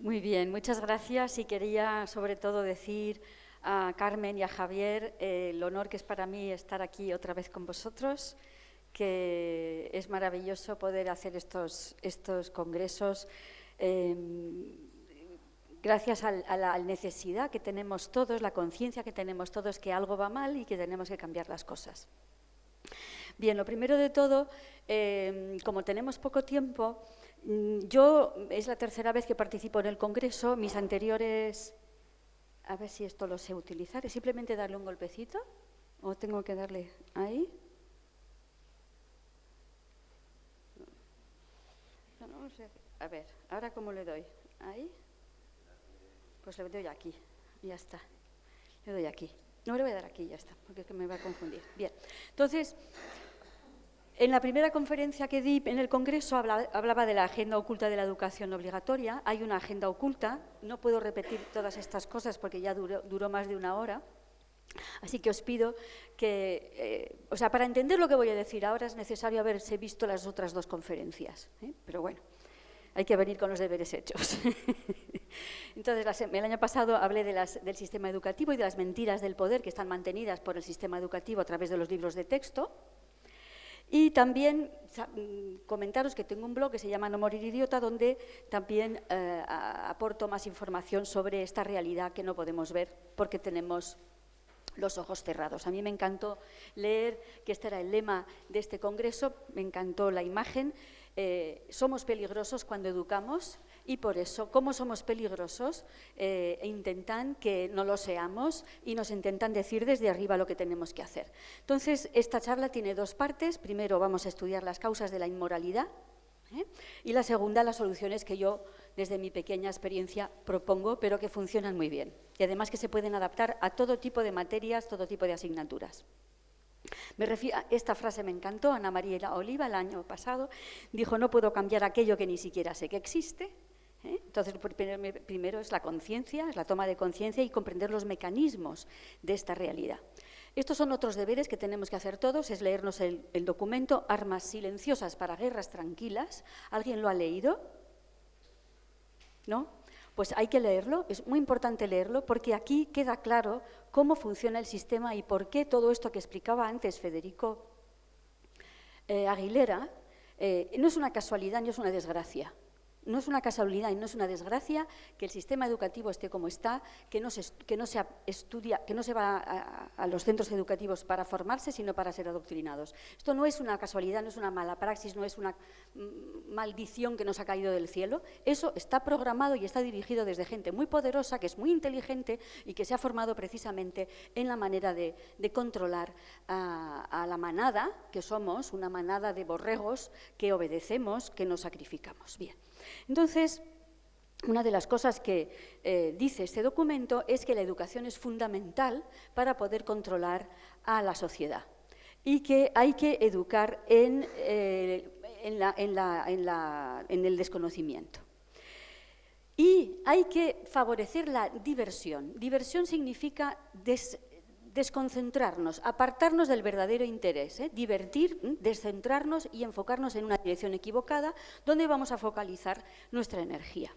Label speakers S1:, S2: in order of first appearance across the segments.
S1: Muy bien, muchas gracias y quería sobre todo decir a Carmen y a Javier el honor que es para mí estar aquí otra vez con vosotros, que es maravilloso poder hacer estos congresos gracias a la necesidad que tenemos todos, la conciencia que tenemos todos que algo va mal y que tenemos que cambiar las cosas. Bien, lo primero de todo, como tenemos poco tiempo, yo es la tercera vez que participo en el Congreso. Mis anteriores, a ver si esto lo sé utilizar, ¿es simplemente darle un golpecito o tengo que darle ahí? No sé. A ver, ¿ahora cómo le doy? ¿Ahí? Pues le doy aquí, ya está. Le doy aquí. No, le voy a dar aquí, ya está, porque es que me va a confundir. Bien, entonces, en la primera conferencia que di en el Congreso hablaba de la agenda oculta de la educación obligatoria. Hay una agenda oculta, no puedo repetir todas estas cosas porque ya duró más de una hora. Así que os pido que, para entender lo que voy a decir ahora es necesario haberse visto las otras dos conferencias, pero bueno, hay que venir con los deberes hechos. Entonces, el año pasado hablé del sistema educativo y de las mentiras del poder que están mantenidas por el sistema educativo a través de los libros de texto. Y también comentaros que tengo un blog que se llama No Morir Idiota, donde también aporto más información sobre esta realidad que no podemos ver porque tenemos los ojos cerrados. A mí me encantó leer, que este era el lema de este congreso, me encantó la imagen. Somos peligrosos cuando educamos y por eso, como somos peligrosos, intentan que no lo seamos y nos intentan decir desde arriba lo que tenemos que hacer. Entonces, esta charla tiene dos partes. Primero vamos a estudiar las causas de la inmoralidad y la segunda, las soluciones que yo, desde mi pequeña experiencia, propongo, pero que funcionan muy bien y además que se pueden adaptar a todo tipo de materias, todo tipo de asignaturas. Esta frase me encantó. Ana María Oliva, el año pasado, dijo: no puedo cambiar aquello que ni siquiera sé que existe. Entonces, primero es la conciencia, es la toma de conciencia y comprender los mecanismos de esta realidad. Estos son otros deberes que tenemos que hacer todos, es leernos el documento Armas silenciosas para guerras tranquilas. ¿Alguien lo ha leído? ¿No? Pues hay que leerlo, es muy importante leerlo, porque aquí queda claro cómo funciona el sistema y por qué todo esto que explicaba antes Federico Aguilera no es una casualidad ni es una desgracia. No es una casualidad y no es una desgracia que el sistema educativo esté como está, que no se estudia, que no se va a los centros educativos para formarse, sino para ser adoctrinados. Esto no es una casualidad, no es una mala praxis, no es una maldición que nos ha caído del cielo. Eso está programado y está dirigido desde gente muy poderosa, que es muy inteligente y que se ha formado precisamente en la manera de controlar a la manada, que somos una manada de borregos que obedecemos, que nos sacrificamos. Bien. Entonces, una de las cosas que dice este documento es que la educación es fundamental para poder controlar a la sociedad y que hay que educar en el desconocimiento. Y hay que favorecer la diversión. Diversión significa desconcentrarnos, apartarnos del verdadero interés, divertir, descentrarnos y enfocarnos en una dirección equivocada donde vamos a focalizar nuestra energía.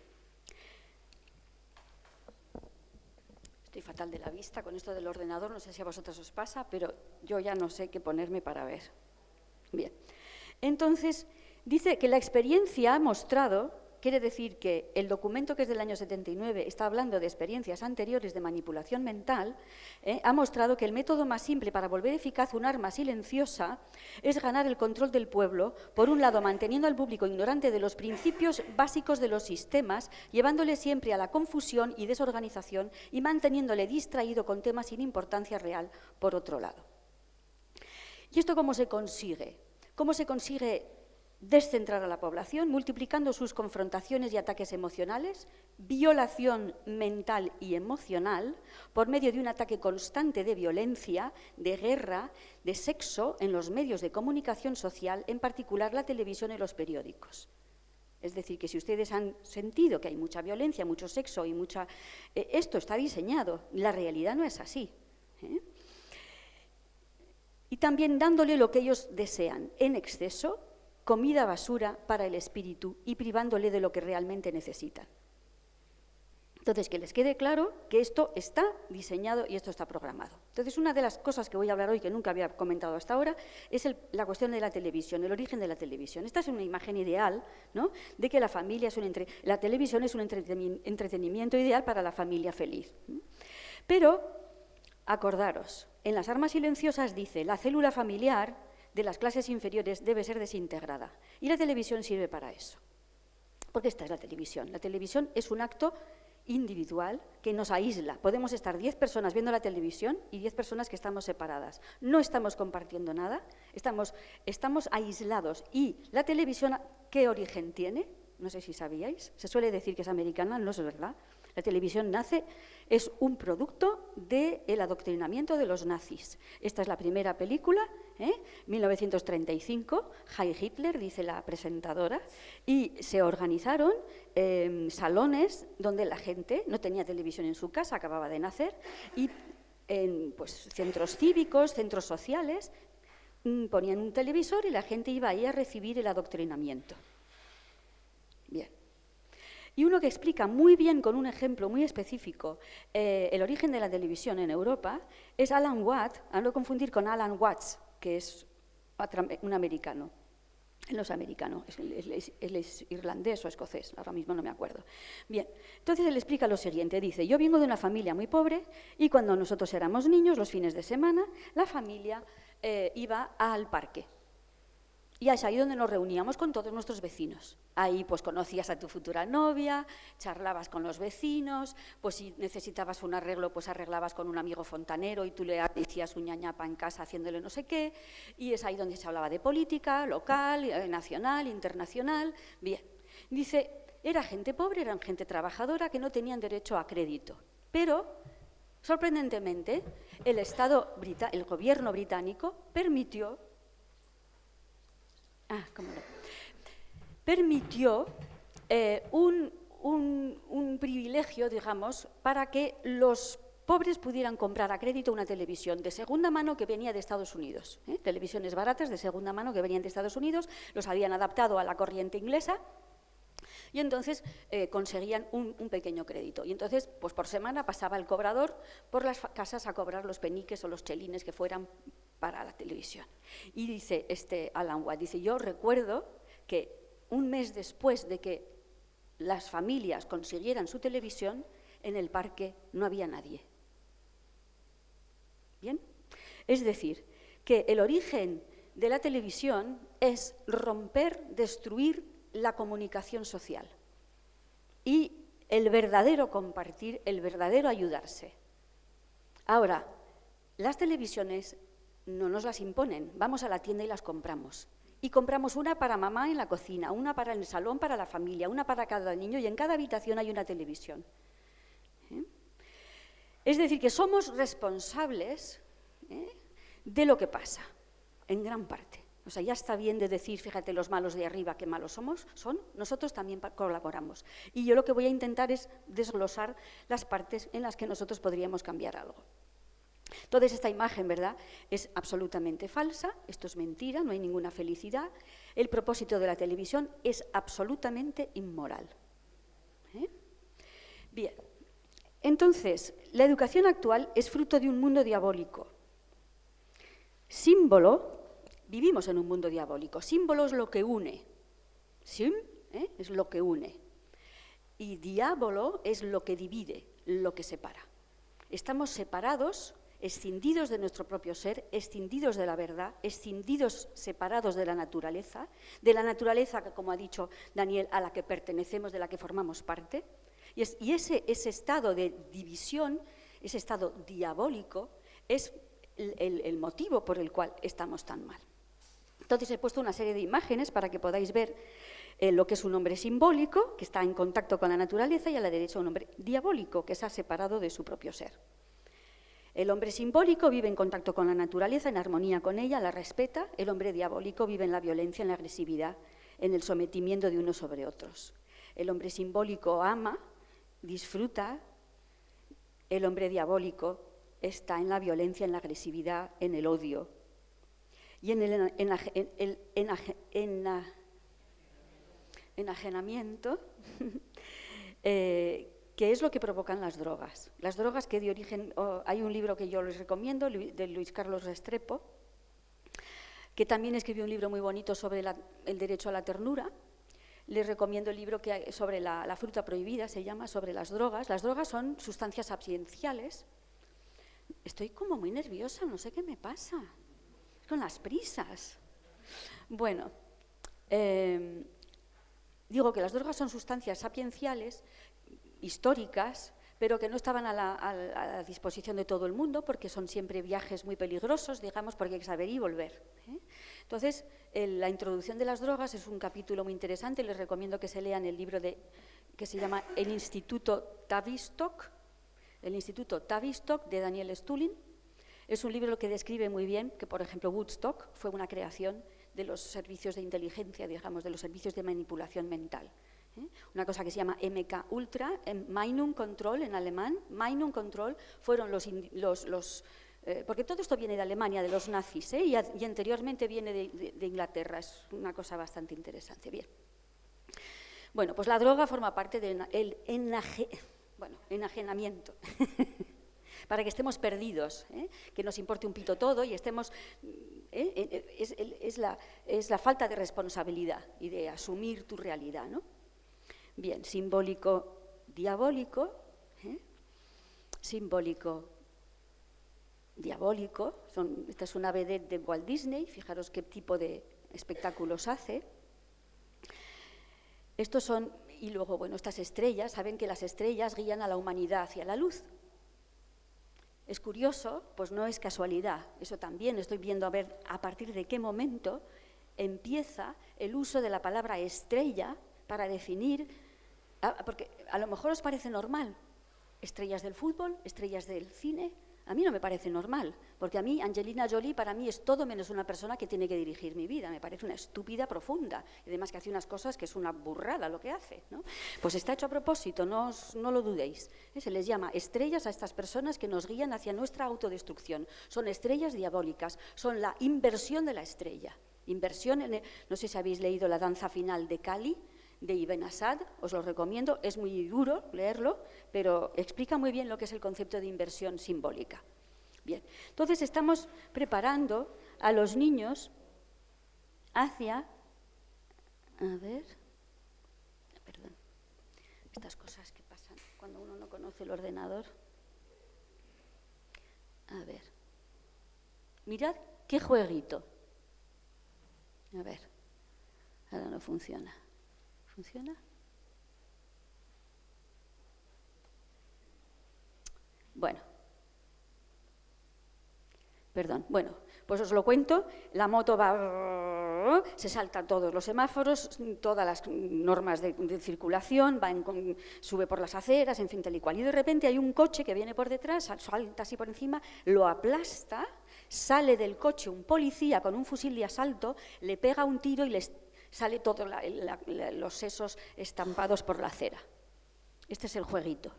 S1: Estoy fatal de la vista con esto del ordenador, no sé si a vosotros os pasa, pero yo ya no sé qué ponerme para ver. Bien, entonces dice que la experiencia ha mostrado. Quiere decir que el documento, que es del año 79, está hablando de experiencias anteriores de manipulación mental, ha mostrado que el método más simple para volver eficaz un arma silenciosa es ganar el control del pueblo, por un lado manteniendo al público ignorante de los principios básicos de los sistemas, llevándole siempre a la confusión y desorganización y manteniéndole distraído con temas sin importancia real, por otro lado. ¿Y esto cómo se consigue? ¿Cómo se consigue descentrar a la población? Multiplicando sus confrontaciones y ataques emocionales, violación mental y emocional, por medio de un ataque constante de violencia, de guerra, de sexo en los medios de comunicación social, en particular la televisión y los periódicos. Es decir, que si ustedes han sentido que hay mucha violencia, mucho sexo y mucha... esto está diseñado, la realidad no es así. Y también dándole lo que ellos desean, en exceso, comida basura para el espíritu y privándole de lo que realmente necesitan. Entonces, que les quede claro que esto está diseñado y esto está programado. Entonces, una de las cosas que voy a hablar hoy, que nunca había comentado hasta ahora, es la cuestión de la televisión, el origen de la televisión. Esta es una imagen ideal, ¿no?, de que la familia es la televisión es un entretenimiento ideal para la familia feliz. Pero, acordaros, en las armas silenciosas dice, la célula familiar de las clases inferiores debe ser desintegrada. Y la televisión sirve para eso. Porque esta es la televisión. La televisión es un acto individual que nos aísla. Podemos estar 10 personas viendo la televisión y 10 personas que estamos separadas. No estamos compartiendo nada, estamos aislados. Y la televisión, ¿qué origen tiene? No sé si sabíais. Se suele decir que es americana, no es verdad. La televisión es un producto del adoctrinamiento de los nazis. Esta es la primera película, 1935, Heil Hitler, dice la presentadora, y se organizaron salones donde la gente no tenía televisión en su casa, acababa de nacer, y en centros cívicos, centros sociales, ponían un televisor y la gente iba ahí a recibir el adoctrinamiento. Bien. Y uno que explica muy bien, con un ejemplo muy específico, el origen de la televisión en Europa es Alan Watts, a no confundir con Alan Watts, que es un americano. Él no es americano, él es irlandés o escocés, ahora mismo no me acuerdo. Bien, entonces él explica lo siguiente, dice, yo vengo de una familia muy pobre y cuando nosotros éramos niños, los fines de semana, la familia iba al parque. Y es ahí donde nos reuníamos con todos nuestros vecinos. Ahí pues conocías a tu futura novia, charlabas con los vecinos, pues si necesitabas un arreglo, pues arreglabas con un amigo fontanero y tú le hacías un ñañapa en casa haciéndole no sé qué. Y es ahí donde se hablaba de política, local, nacional, internacional. Bien, dice, era gente pobre, eran gente trabajadora que no tenían derecho a crédito. Pero, sorprendentemente, el gobierno británico permitió un privilegio, digamos, para que los pobres pudieran comprar a crédito una televisión de segunda mano que venía de Estados Unidos. Televisiones baratas de segunda mano que venían de Estados Unidos, los habían adaptado a la corriente inglesa y entonces conseguían un pequeño crédito. Y entonces, pues por semana pasaba el cobrador por las casas a cobrar los peniques o los chelines que fueran para la televisión. Y dice Alan Watts, dice, yo recuerdo que un mes después de que las familias consiguieran su televisión, en el parque no había nadie. ¿Bien? Es decir, que el origen de la televisión es romper, destruir la comunicación social y el verdadero compartir, el verdadero ayudarse. Ahora, las televisiones no nos las imponen, vamos a la tienda y las compramos. Y compramos una para mamá en la cocina, una para el salón para la familia, una para cada niño y en cada habitación hay una televisión. Es decir, que somos responsables de lo que pasa, en gran parte. O sea, ya está bien de decir, fíjate, los malos de arriba, qué malos son, nosotros también colaboramos. Y yo lo que voy a intentar es desglosar las partes en las que nosotros podríamos cambiar algo. Entonces, esta imagen, ¿verdad?, es absolutamente falsa, esto es mentira, no hay ninguna felicidad. El propósito de la televisión es absolutamente inmoral. Bien, entonces, la educación actual es fruto de un mundo diabólico. Símbolo, vivimos en un mundo diabólico, símbolo es lo que une, es lo que une, y diabolo es lo que divide, lo que separa. Estamos separados, escindidos de nuestro propio ser, escindidos de la verdad, escindidos, separados de la naturaleza, que, como ha dicho Daniel, a la que pertenecemos, de la que formamos parte. Y ese estado de división, ese estado diabólico, es el motivo por el cual estamos tan mal. Entonces he puesto una serie de imágenes para que podáis ver lo que es un hombre simbólico, que está en contacto con la naturaleza, y a la derecha un hombre diabólico, que se ha separado de su propio ser. El hombre simbólico vive en contacto con la naturaleza, en armonía con ella, la respeta. El hombre diabólico vive en la violencia, en la agresividad, en el sometimiento de unos sobre otros. El hombre simbólico ama, disfruta. El hombre diabólico está en la violencia, en la agresividad, en el odio. Y en el enajenamiento ¿Qué es lo que provocan las drogas? Las drogas que de origen... hay un libro que yo les recomiendo, de Luis Carlos Restrepo, que también escribió un libro muy bonito sobre el derecho a la ternura. Les recomiendo el libro sobre la fruta prohibida, se llama, sobre las drogas. Las drogas son sustancias abstinenciales. Estoy como muy nerviosa, no sé qué me pasa. Con las prisas. Bueno, digo que las drogas son sustancias sapienciales, históricas, pero que no estaban a la disposición de todo el mundo, porque son siempre viajes muy peligrosos, digamos, porque hay que saber ir y volver. Entonces, la introducción de las drogas es un capítulo muy interesante. Les recomiendo que se lean el libro que se llama El Instituto Tavistock, de Daniel Stulin. Es un libro que describe muy bien que, por ejemplo, Woodstock fue una creación de los servicios de inteligencia, digamos, de los servicios de manipulación mental. Una cosa que se llama MK Ultra, Meinung Control en alemán. Meinung Control fueron porque todo esto viene de Alemania, de los nazis, y anteriormente viene de Inglaterra. Es una cosa bastante interesante. Bien. Bueno, pues la droga forma parte del enajenamiento. Para que estemos perdidos, que nos importe un pito todo y estemos... es la falta de responsabilidad y de asumir tu realidad, ¿no? Bien, simbólico, diabólico, simbólico, diabólico. Esta es una vedette de Walt Disney, fijaros qué tipo de espectáculos hace. Estos son, y luego, bueno, estas estrellas, saben que las estrellas guían a la humanidad hacia la luz. Es curioso, pues no es casualidad, eso también estoy viendo a ver a partir de qué momento empieza el uso de la palabra estrella para definir, porque a lo mejor os parece normal, estrellas del fútbol, estrellas del cine. A mí no me parece normal, porque a mí Angelina Jolie para mí es todo menos una persona que tiene que dirigir mi vida. Me parece una estúpida profunda, y además que hace unas cosas que es una burrada lo que hace, ¿no? Pues está hecho a propósito, no lo dudéis. Se les llama estrellas a estas personas que nos guían hacia nuestra autodestrucción. Son estrellas diabólicas, son la inversión de la estrella. Inversión no sé si habéis leído La danza final de Kali, de Ibn Asad, os lo recomiendo, es muy duro leerlo, pero explica muy bien lo que es el concepto de inversión simbólica. Bien, entonces estamos preparando a los niños hacia, perdón, estas cosas que pasan cuando uno no conoce el ordenador. A ver, mirad qué jueguito. A ver, ahora no funciona. ¿Funciona? Bueno. Perdón. Bueno, pues os lo cuento. La moto va... Se saltan todos los semáforos, todas las normas de circulación, sube por las aceras, en fin, tal y cual. Y de repente hay un coche que viene por detrás, salta así por encima, lo aplasta, sale del coche un policía con un fusil de asalto, le pega un tiro y le sale todos los sesos estampados por la acera. Este es el jueguito.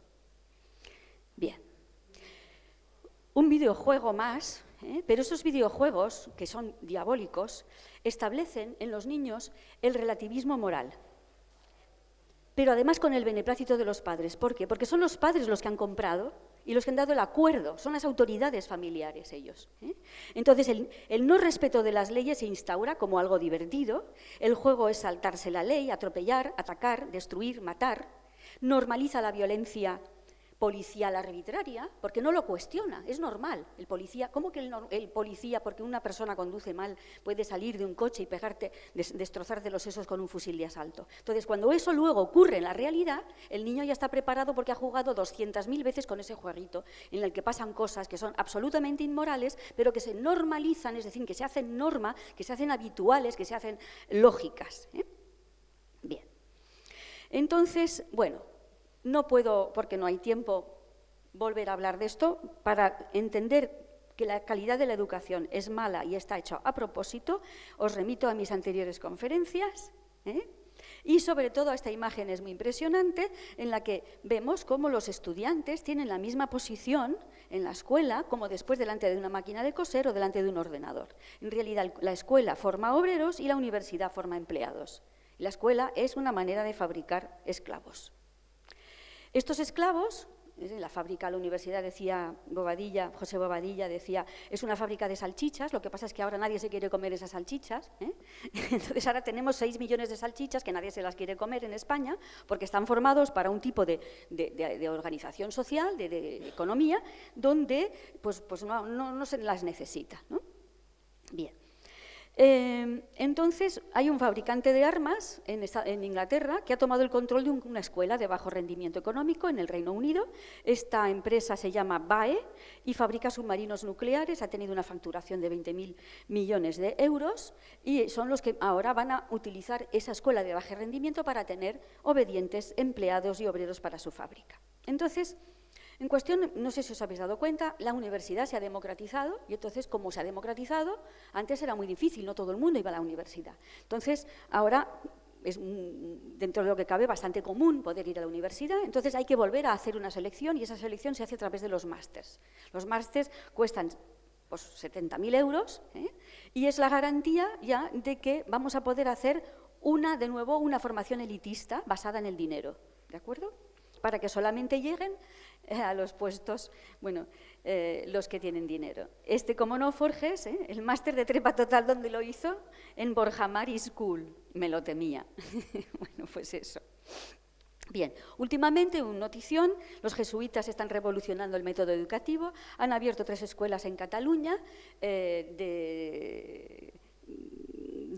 S1: Bien. Un videojuego más, pero esos videojuegos, que son diabólicos, establecen en los niños el relativismo moral. Pero además con el beneplácito de los padres. ¿Por qué? Porque son los padres los que han comprado y los que han dado el acuerdo, son las autoridades familiares ellos. Entonces, el no respeto de las leyes se instaura como algo divertido. El juego es saltarse la ley, atropellar, atacar, destruir, matar. Normaliza la violencia policial arbitraria, porque no lo cuestiona, es normal. El policía, ¿cómo que el policía, porque una persona conduce mal, puede salir de un coche y pegarte, destrozarte los sesos con un fusil de asalto? Entonces, cuando eso luego ocurre en la realidad, el niño ya está preparado porque ha jugado 200.000 veces con ese jueguito, en el que pasan cosas que son absolutamente inmorales, pero que se normalizan, es decir, que se hacen norma, que se hacen habituales, que se hacen lógicas. Bien. Entonces, bueno, no puedo, porque no hay tiempo, volver a hablar de esto. Para entender que la calidad de la educación es mala y está hecha a propósito, os remito a mis anteriores conferencias, y sobre todo a esta imagen es muy impresionante, en la que vemos cómo los estudiantes tienen la misma posición en la escuela como después delante de una máquina de coser o delante de un ordenador. En realidad, la escuela forma obreros y la universidad forma empleados. La escuela es una manera de fabricar esclavos. Estos esclavos, la fábrica, la universidad decía Bobadilla, José Bobadilla decía, es una fábrica de salchichas, lo que pasa es que ahora nadie se quiere comer esas salchichas, ¿eh? Entonces ahora tenemos 6 millones de salchichas que nadie se las quiere comer en España porque están formados para un tipo de organización social, de economía, donde pues no se las necesita, ¿no? Bien. Entonces, hay un fabricante de armas en Inglaterra que ha tomado el control de una escuela de bajo rendimiento económico en el Reino Unido. Esta empresa se llama BAE y fabrica submarinos nucleares, ha tenido una facturación de 20.000 millones de euros y son los que ahora van a utilizar esa escuela de bajo rendimiento para tener obedientes empleados y obreros para su fábrica. Entonces, en cuestión, no sé si os habéis dado cuenta, la universidad se ha democratizado y entonces, como se ha democratizado, antes era muy difícil, no todo el mundo iba a la universidad. Entonces, ahora es, dentro de lo que cabe, bastante común poder ir a la universidad, entonces hay que volver a hacer una selección y esa selección se hace a través de los másters. Los másters cuestan pues, 70.000 euros y es la garantía ya de que vamos a poder hacer de nuevo una formación elitista basada en el dinero, ¿de acuerdo? Para que solamente lleguen a los puestos, bueno, los que tienen dinero. Como no, Forges, el máster de Trepa Total, ¿dónde lo hizo? En Borja Mari School, me lo temía. Bueno, pues eso. Bien, últimamente, una notición, los jesuitas están revolucionando el método educativo, han abierto 3 escuelas en Cataluña de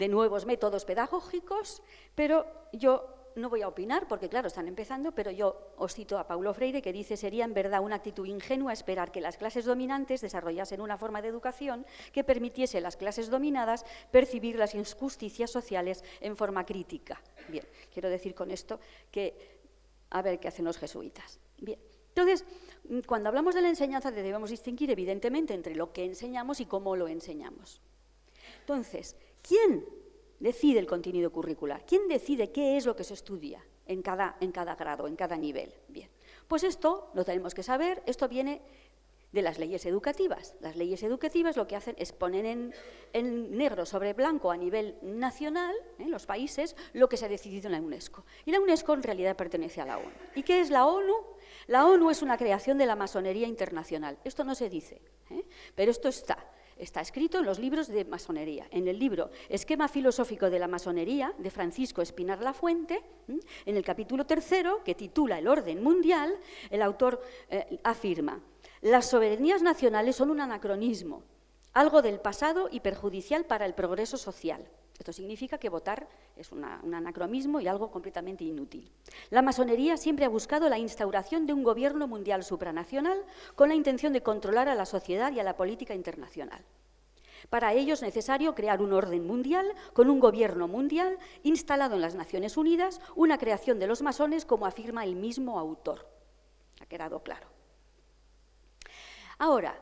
S1: nuevos métodos pedagógicos, pero yo no voy a opinar porque, claro, están empezando, pero yo os cito a Paulo Freire que dice sería en verdad una actitud ingenua esperar que las clases dominantes desarrollasen una forma de educación que permitiese a las clases dominadas percibir las injusticias sociales en forma crítica. Bien, quiero decir con esto que a ver qué hacen los jesuitas. Bien, entonces, cuando hablamos de la enseñanza debemos distinguir evidentemente entre lo que enseñamos y cómo lo enseñamos. Entonces, ¿quién decide el contenido curricular? ¿Quién decide qué es lo que se estudia en cada grado, en cada nivel? Bien, pues esto lo tenemos que saber, esto viene de las leyes educativas. Las leyes educativas lo que hacen es poner en negro sobre blanco a nivel nacional, en los países, lo que se ha decidido en la UNESCO. Y la UNESCO en realidad pertenece a la ONU. ¿Y qué es la ONU? La ONU es una creación de la masonería internacional. Esto no se dice, pero esto está escrito en los libros de masonería. En el libro Esquema filosófico de la masonería, de Francisco Espinar Lafuente, en el capítulo 3, que titula El orden mundial, el autor afirma: las soberanías nacionales son un anacronismo, algo del pasado y perjudicial para el progreso social. Esto significa que votar es un anacronismo y algo completamente inútil. La masonería siempre ha buscado la instauración de un gobierno mundial supranacional con la intención de controlar a la sociedad y a la política internacional. Para ello es necesario crear un orden mundial con un gobierno mundial instalado en las Naciones Unidas, una creación de los masones, como afirma el mismo autor. ¿Ha quedado claro? Ahora,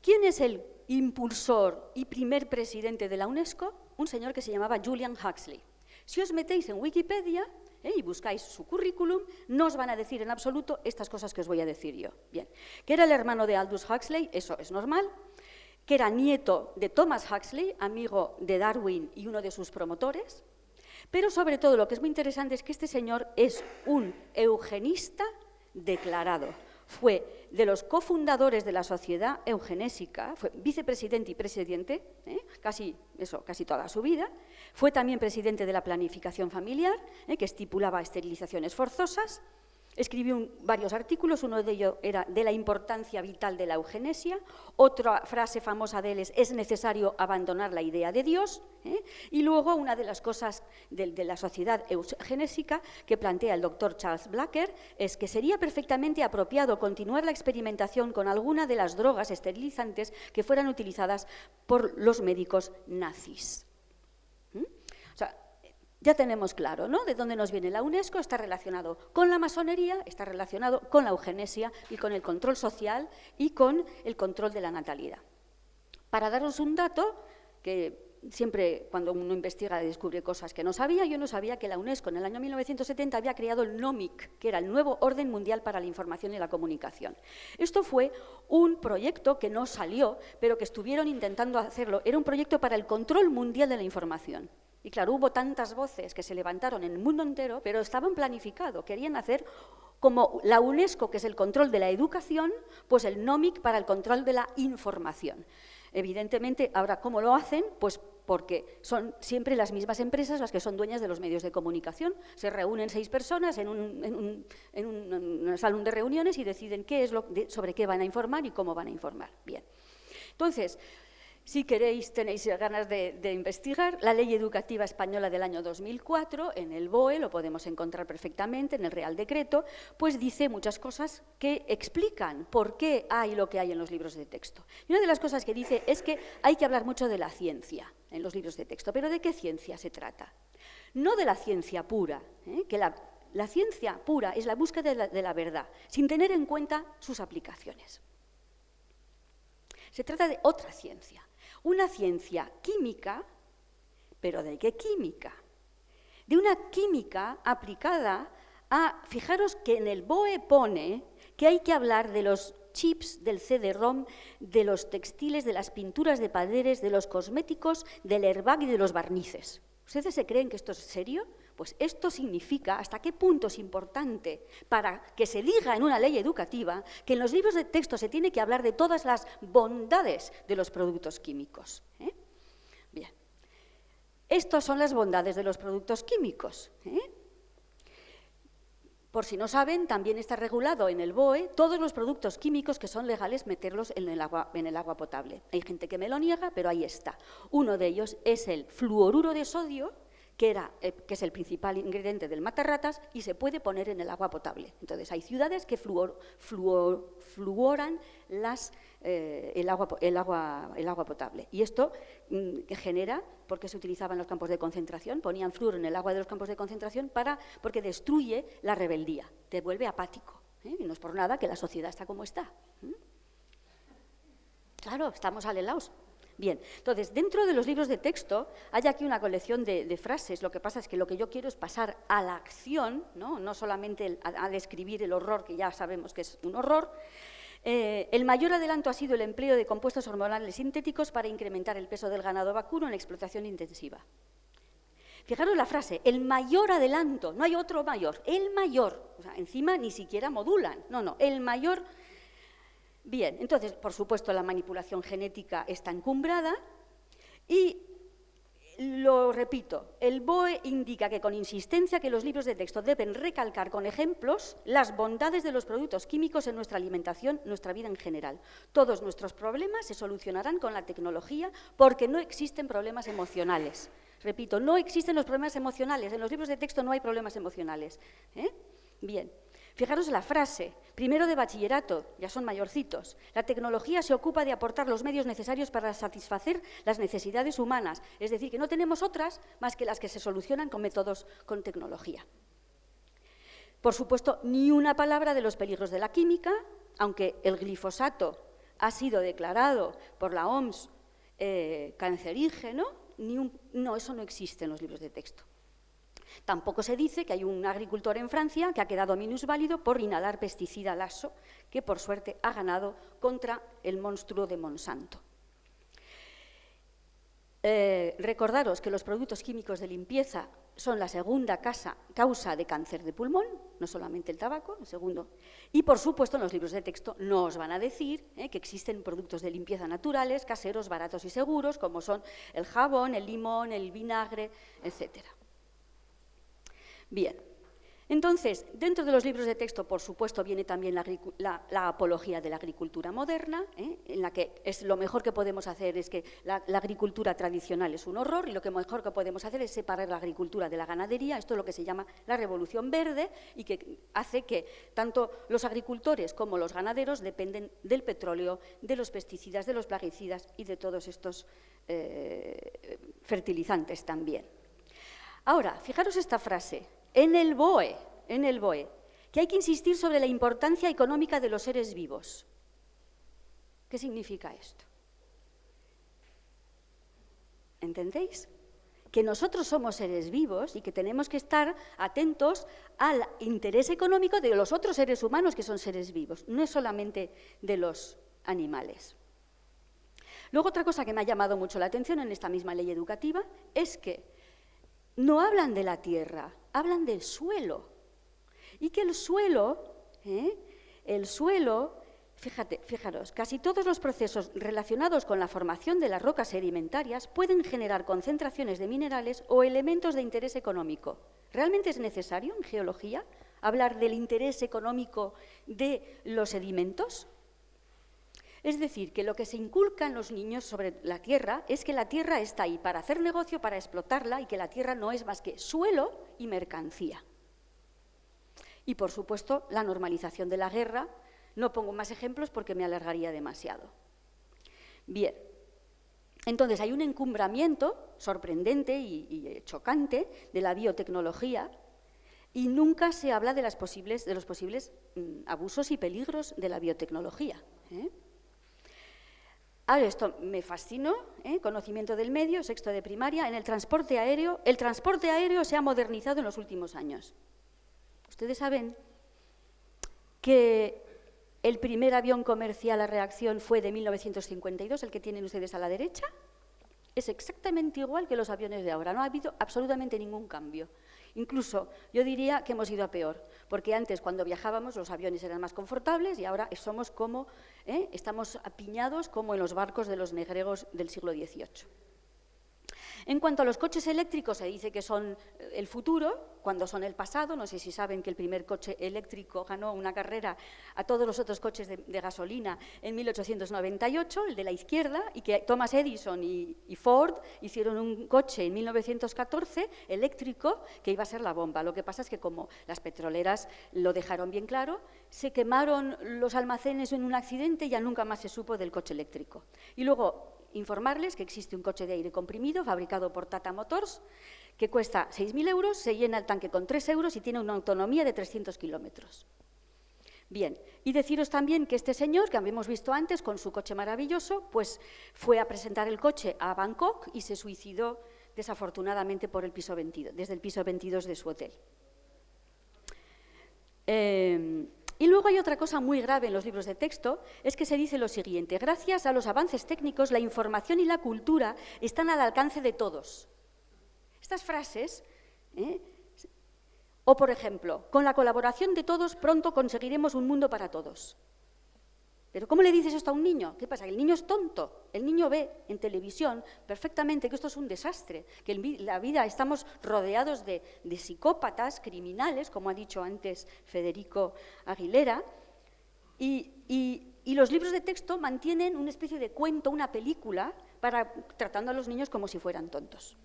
S1: ¿quién es el impulsor y primer presidente de la UNESCO? Un señor que se llamaba Julian Huxley. Si os metéis en Wikipedia y buscáis su currículum, no os van a decir en absoluto estas cosas que os voy a decir yo. Bien, que era el hermano de Aldous Huxley, eso es normal, que era nieto de Thomas Huxley, amigo de Darwin y uno de sus promotores, pero sobre todo lo que es muy interesante es que este señor es un eugenista declarado. Fue de los cofundadores de la Sociedad Eugenésica, fue vicepresidente y presidente, casi toda su vida. Fue también presidente de la planificación familiar, que estipulaba esterilizaciones forzosas. Escribió varios artículos, uno de ellos era de la importancia vital de la eugenesia, otra frase famosa de él es necesario abandonar la idea de Dios, y luego una de las cosas de la sociedad eugenésica que plantea el doctor Charles Blacker es que sería perfectamente apropiado continuar la experimentación con alguna de las drogas esterilizantes que fueran utilizadas por los médicos nazis. O sea, ya tenemos claro, ¿no?, de dónde nos viene la UNESCO. Está relacionado con la masonería, está relacionado con la eugenesia y con el control social y con el control de la natalidad. Para daros un dato, que siempre cuando uno investiga descubre cosas que no sabía, yo no sabía que la UNESCO en el año 1970 había creado el NOMIC, que era el Nuevo Orden Mundial para la Información y la Comunicación. Esto fue un proyecto que no salió, pero que estuvieron intentando hacerlo. Era un proyecto para el control mundial de la información. Y claro, hubo tantas voces que se levantaron en el mundo entero, pero estaban planificados, querían hacer Como la UNESCO, que es el control de la educación, pues el NOMIC para el control de la información. Evidentemente, ahora, ¿cómo lo hacen? Pues porque son siempre las mismas empresas las que son dueñas de los medios de comunicación. Se reúnen 6 personas en un salón de reuniones y deciden sobre qué van a informar y cómo van a informar. Bien. Entonces, si queréis, tenéis ganas de investigar, la Ley Educativa Española del año 2004, en el BOE, lo podemos encontrar perfectamente, en el Real Decreto, pues dice muchas cosas que explican por qué hay lo que hay en los libros de texto. Y una de las cosas que dice es que hay que hablar mucho de la ciencia en los libros de texto. ¿Pero de qué ciencia se trata? No de la ciencia pura, que la ciencia pura es la búsqueda de la verdad, sin tener en cuenta sus aplicaciones. Se trata de otra ciencia. Una ciencia química, pero ¿de qué química? De una química aplicada a, fijaros que en el BOE pone que hay que hablar de los chips, del CD-ROM, de los textiles, de las pinturas de paredes, de los cosméticos, del airbag y de los barnices. ¿Ustedes se creen que esto es serio? Pues esto significa hasta qué punto es importante para que se diga en una ley educativa que en los libros de texto se tiene que hablar de todas las bondades de los productos químicos. Bien, estas son las bondades de los productos químicos. Por si no saben, también está regulado en el BOE todos los productos químicos que son legales meterlos en el agua potable. Hay gente que me lo niega, pero ahí está. Uno de ellos es el fluoruro de sodio, que es el principal ingrediente del matarratas y se puede poner en el agua potable. Entonces, hay ciudades que fluoran el agua potable. Y esto genera, porque se utilizaba en los campos de concentración, ponían flúor en el agua de los campos de concentración porque destruye la rebeldía, te vuelve apático. Y no es por nada que la sociedad está como está. Claro, estamos alelaos. Bien, entonces, dentro de los libros de texto hay aquí una colección de frases. Lo que pasa es que lo que yo quiero es pasar a la acción, no solamente a describir el horror, que ya sabemos que es un horror. El mayor adelanto ha sido el empleo de compuestos hormonales sintéticos para incrementar el peso del ganado vacuno en explotación intensiva. Fijaros la frase, el mayor adelanto, no hay otro mayor, el mayor. O sea, encima ni siquiera modulan, no, el mayor. Bien, entonces, por supuesto, la manipulación genética está encumbrada y, lo repito, el BOE indica que con insistencia que los libros de texto deben recalcar con ejemplos las bondades de los productos químicos en nuestra alimentación, nuestra vida en general. Todos nuestros problemas se solucionarán con la tecnología porque no existen problemas emocionales. Repito, no existen los problemas emocionales. En los libros de texto no hay problemas emocionales. Bien. Fijaros la frase, primero de bachillerato, ya son mayorcitos, la tecnología se ocupa de aportar los medios necesarios para satisfacer las necesidades humanas, es decir, que no tenemos otras más que las que se solucionan con métodos con tecnología. Por supuesto, ni una palabra de los peligros de la química, aunque el glifosato ha sido declarado por la OMS cancerígeno, no, eso no existe en los libros de texto. Tampoco se dice que hay un agricultor en Francia que ha quedado minusválido por inhalar pesticida laso, que por suerte ha ganado contra el monstruo de Monsanto. Recordaros que los productos químicos de limpieza son la segunda causa de cáncer de pulmón, no solamente el tabaco, el segundo. Y, por supuesto, en los libros de texto no os van a decir que existen productos de limpieza naturales, caseros, baratos y seguros, como son el jabón, el limón, el vinagre, etcétera. Bien, entonces, dentro de los libros de texto, por supuesto, viene también la apología de la agricultura moderna, en la que lo mejor que podemos hacer es que la agricultura tradicional es un horror y lo que mejor que podemos hacer es separar la agricultura de la ganadería. Esto es lo que se llama la revolución verde y que hace que tanto los agricultores como los ganaderos dependen del petróleo, de los pesticidas, de los plaguicidas y de todos estos fertilizantes también. Ahora, fijaros esta frase, en el BOE, que hay que insistir sobre la importancia económica de los seres vivos. ¿Qué significa esto? ¿Entendéis? Que nosotros somos seres vivos y que tenemos que estar atentos al interés económico de los otros seres humanos que son seres vivos, no es solamente de los animales. Luego, otra cosa que me ha llamado mucho la atención en esta misma ley educativa es que no hablan de la tierra, hablan del suelo. y que el suelo, fijaros, casi todos los procesos relacionados con la formación de las rocas sedimentarias pueden generar concentraciones de minerales o elementos de interés económico. ¿Realmente es necesario en geología hablar del interés económico de los sedimentos? Es decir, que lo que se inculca en los niños sobre la tierra es que la tierra está ahí para hacer negocio, para explotarla, y que la tierra no es más que suelo y mercancía. Y, por supuesto, la normalización de la guerra. No pongo más ejemplos porque me alargaría demasiado. Bien, entonces hay un encumbramiento sorprendente y chocante de la biotecnología, y nunca se habla de los posibles abusos y peligros de la biotecnología. Ahora, esto me fascinó, conocimiento del medio, sexto de primaria, en el transporte aéreo. El transporte aéreo se ha modernizado en los últimos años. Ustedes saben que el primer avión comercial a reacción fue de 1952, el que tienen ustedes a la derecha. Es exactamente igual que los aviones de ahora, no ha habido absolutamente ningún cambio. Incluso yo diría que hemos ido a peor, porque antes cuando viajábamos los aviones eran más confortables y ahora somos como, estamos apiñados como en los barcos de los negregos del siglo XVIII. En cuanto a los coches eléctricos, se dice que son el futuro, cuando son el pasado. No sé si saben que el primer coche eléctrico ganó una carrera a todos los otros coches de gasolina en 1898, el de la izquierda, y que Thomas Edison y Ford hicieron un coche en 1914 eléctrico que iba a ser la bomba. Lo que pasa es que como las petroleras lo dejaron bien claro, se quemaron los almacenes en un accidente y ya nunca más se supo del coche eléctrico. Y luego informarles que existe un coche de aire comprimido fabricado por Tata Motors que cuesta 6.000 euros, se llena el tanque con 3 euros y tiene una autonomía de 300 kilómetros. Bien, y deciros también que este señor, que habíamos visto antes con su coche maravilloso, pues fue a presentar el coche a Bangkok y se suicidó desafortunadamente por el piso 22, desde el piso 22 de su hotel. Y luego hay otra cosa muy grave en los libros de texto, es que se dice lo siguiente: gracias a los avances técnicos, la información y la cultura están al alcance de todos. Estas frases, o por ejemplo, con la colaboración de todos pronto conseguiremos un mundo para todos. Pero ¿cómo le dices esto a un niño? ¿Qué pasa? El niño es tonto. El niño ve en televisión perfectamente que esto es un desastre, que en la vida estamos rodeados de psicópatas, criminales, como ha dicho antes Federico Aguilera, y los libros de texto mantienen una especie de cuento, una película, tratando a los niños como si fueran tontos.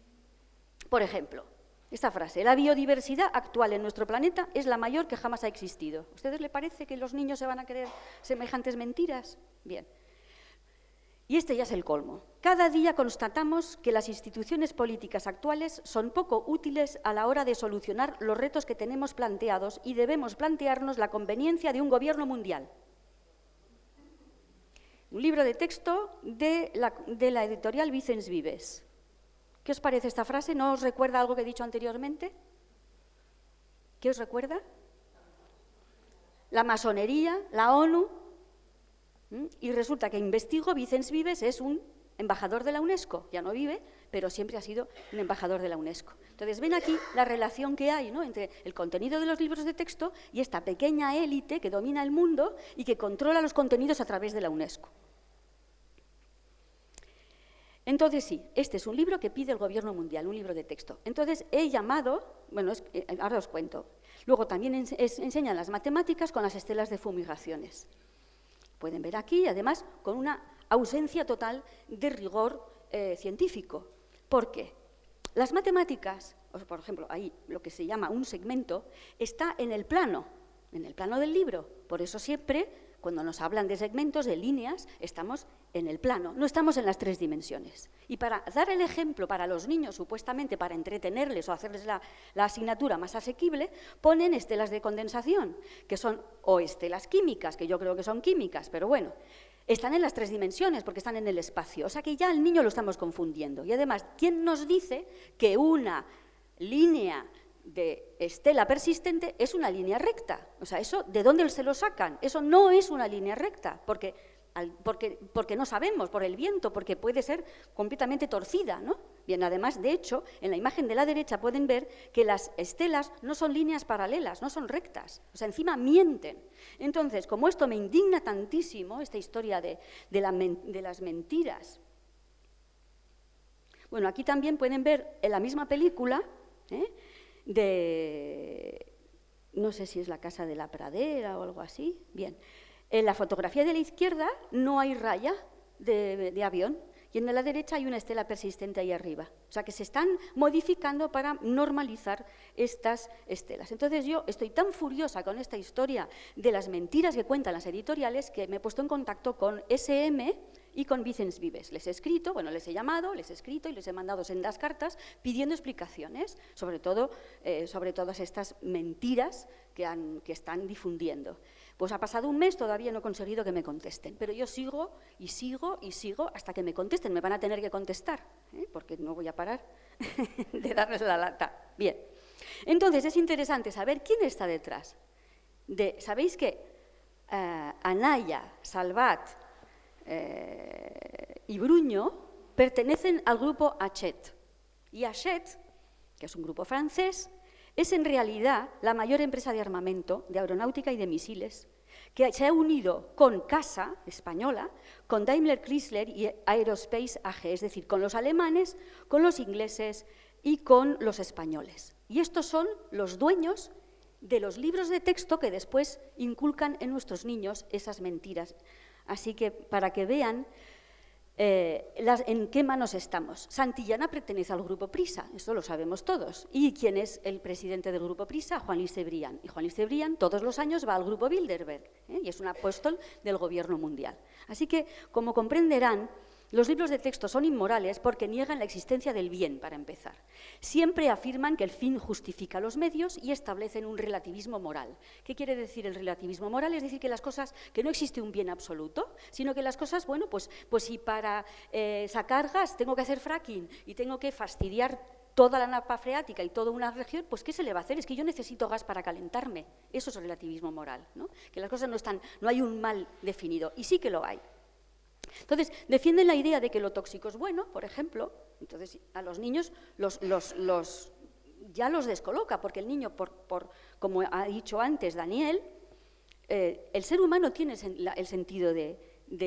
S1: Por ejemplo, esta frase: la biodiversidad actual en nuestro planeta es la mayor que jamás ha existido. ¿A ustedes les parece que los niños se van a creer semejantes mentiras? Bien. Y este ya es el colmo. Cada día constatamos que las instituciones políticas actuales son poco útiles a la hora de solucionar los retos que tenemos planteados y debemos plantearnos la conveniencia de un gobierno mundial. Un libro de texto de la editorial Vicens Vives. ¿Qué os parece esta frase? ¿No os recuerda algo que he dicho anteriormente? ¿Qué os recuerda? La masonería, la ONU. Y resulta que investigo, Vicens Vives es un embajador de la UNESCO. Ya no vive, pero siempre ha sido un embajador de la UNESCO. Entonces, ven aquí la relación que hay, ¿no?, entre el contenido de los libros de texto y esta pequeña élite que domina el mundo y que controla los contenidos a través de la UNESCO. Entonces, sí, este es un libro que pide el gobierno mundial, un libro de texto. Entonces, he llamado, bueno, ahora os cuento. Luego también enseñan las matemáticas con las estelas de fumigaciones. Pueden ver aquí, además, con una ausencia total de rigor científico. ¿Por qué? Las matemáticas, por ejemplo, ahí lo que se llama un segmento, está en el plano del libro. Por eso siempre, cuando nos hablan de segmentos, de líneas, estamos en el plano, no estamos en las 3 dimensiones. Y para dar el ejemplo para los niños, supuestamente para entretenerles o hacerles la asignatura más asequible, ponen estelas de condensación, que son o estelas químicas, que yo creo que son químicas, pero bueno, están en las 3 dimensiones porque están en el espacio. O sea que ya al niño lo estamos confundiendo. Y además, ¿quién nos dice que una línea de estela persistente es una línea recta? O sea, eso, ¿de dónde se lo sacan? Eso no es una línea recta, porque no sabemos, por el viento, porque puede ser completamente torcida, ¿no? Bien, además, de hecho, en la imagen de la derecha pueden ver que las estelas no son líneas paralelas, no son rectas, o sea, encima mienten. Entonces, como esto me indigna tantísimo, esta historia de las mentiras. Bueno, aquí también pueden ver en la misma película, no sé si es la Casa de la Pradera o algo así, bien. En la fotografía de la izquierda no hay raya de avión y en la derecha hay una estela persistente ahí arriba. O sea que se están modificando para normalizar estas estelas. Entonces yo estoy tan furiosa con esta historia de las mentiras que cuentan las editoriales que me he puesto en contacto con SM y con Vicens Vives. Les he escrito, bueno, les he llamado, les he escrito y les he mandado sendas cartas pidiendo explicaciones sobre todas estas mentiras que están difundiendo. Pues ha pasado un mes, todavía no he conseguido que me contesten, pero yo sigo y sigo y sigo hasta que me contesten. Me van a tener que contestar, porque no voy a parar de darles la lata. Bien, entonces es interesante saber quién está detrás. ¿Sabéis que Anaya, Salvat y Bruño pertenecen al grupo Hachette? Y Hachette, que es un grupo francés, es en realidad la mayor empresa de armamento, de aeronáutica y de misiles, que se ha unido con CASA, española, con Daimler Chrysler y Aerospace AG, es decir, con los alemanes, con los ingleses y con los españoles. Y estos son los dueños de los libros de texto que después inculcan en nuestros niños esas mentiras. Así que, para que vean en qué manos estamos. Santillana pertenece al Grupo Prisa, eso lo sabemos todos. ¿Y quién es el presidente del Grupo Prisa? Juan Luis Cebrián. Y Juan Luis Cebrián todos los años va al Grupo Bilderberg, y es un apóstol del gobierno mundial. Así que, como comprenderán, los libros de texto son inmorales porque niegan la existencia del bien, para empezar. Siempre afirman que el fin justifica los medios y establecen un relativismo moral. ¿Qué quiere decir el relativismo moral? Es decir, que las cosas, que no existe un bien absoluto, sino que las cosas, bueno, pues si para sacar gas tengo que hacer fracking y tengo que fastidiar toda la napa freática y toda una región, pues ¿qué se le va a hacer? Es que yo necesito gas para calentarme. Eso es relativismo moral, ¿no? Que las cosas no hay un mal definido, y sí que lo hay. Entonces, defienden la idea de que lo tóxico es bueno, por ejemplo. Entonces, a los niños ya los descoloca, porque el niño, como ha dicho antes Daniel, el ser humano tiene el sentido de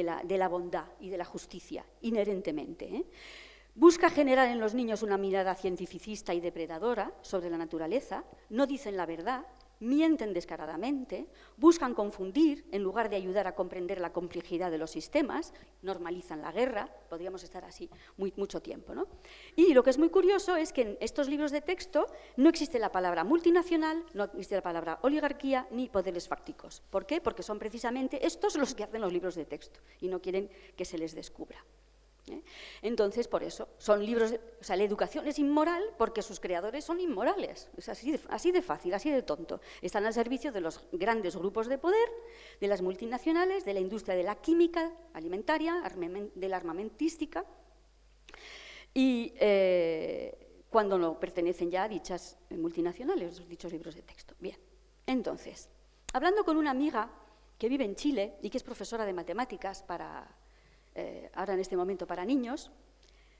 S1: la bondad y de la justicia, inherentemente. Busca generar en los niños una mirada cientificista y depredadora sobre la naturaleza, no dicen la verdad, mienten descaradamente, buscan confundir en lugar de ayudar a comprender la complejidad de los sistemas, normalizan la guerra, podríamos estar así mucho tiempo, ¿no? Y lo que es muy curioso es que en estos libros de texto no existe la palabra multinacional, no existe la palabra oligarquía ni poderes fácticos. ¿Por qué? Porque son precisamente estos los que hacen los libros de texto y no quieren que se les descubra. Entonces, por eso, son libros, o sea, la educación es inmoral porque sus creadores son inmorales, es así de fácil, así de tonto. Están al servicio de los grandes grupos de poder, de las multinacionales, de la industria de la química alimentaria, de la armamentística, y cuando no pertenecen ya a dichas multinacionales, dichos libros de texto. Bien, entonces, hablando con una amiga que vive en Chile y que es profesora de matemáticas ahora en este momento para niños,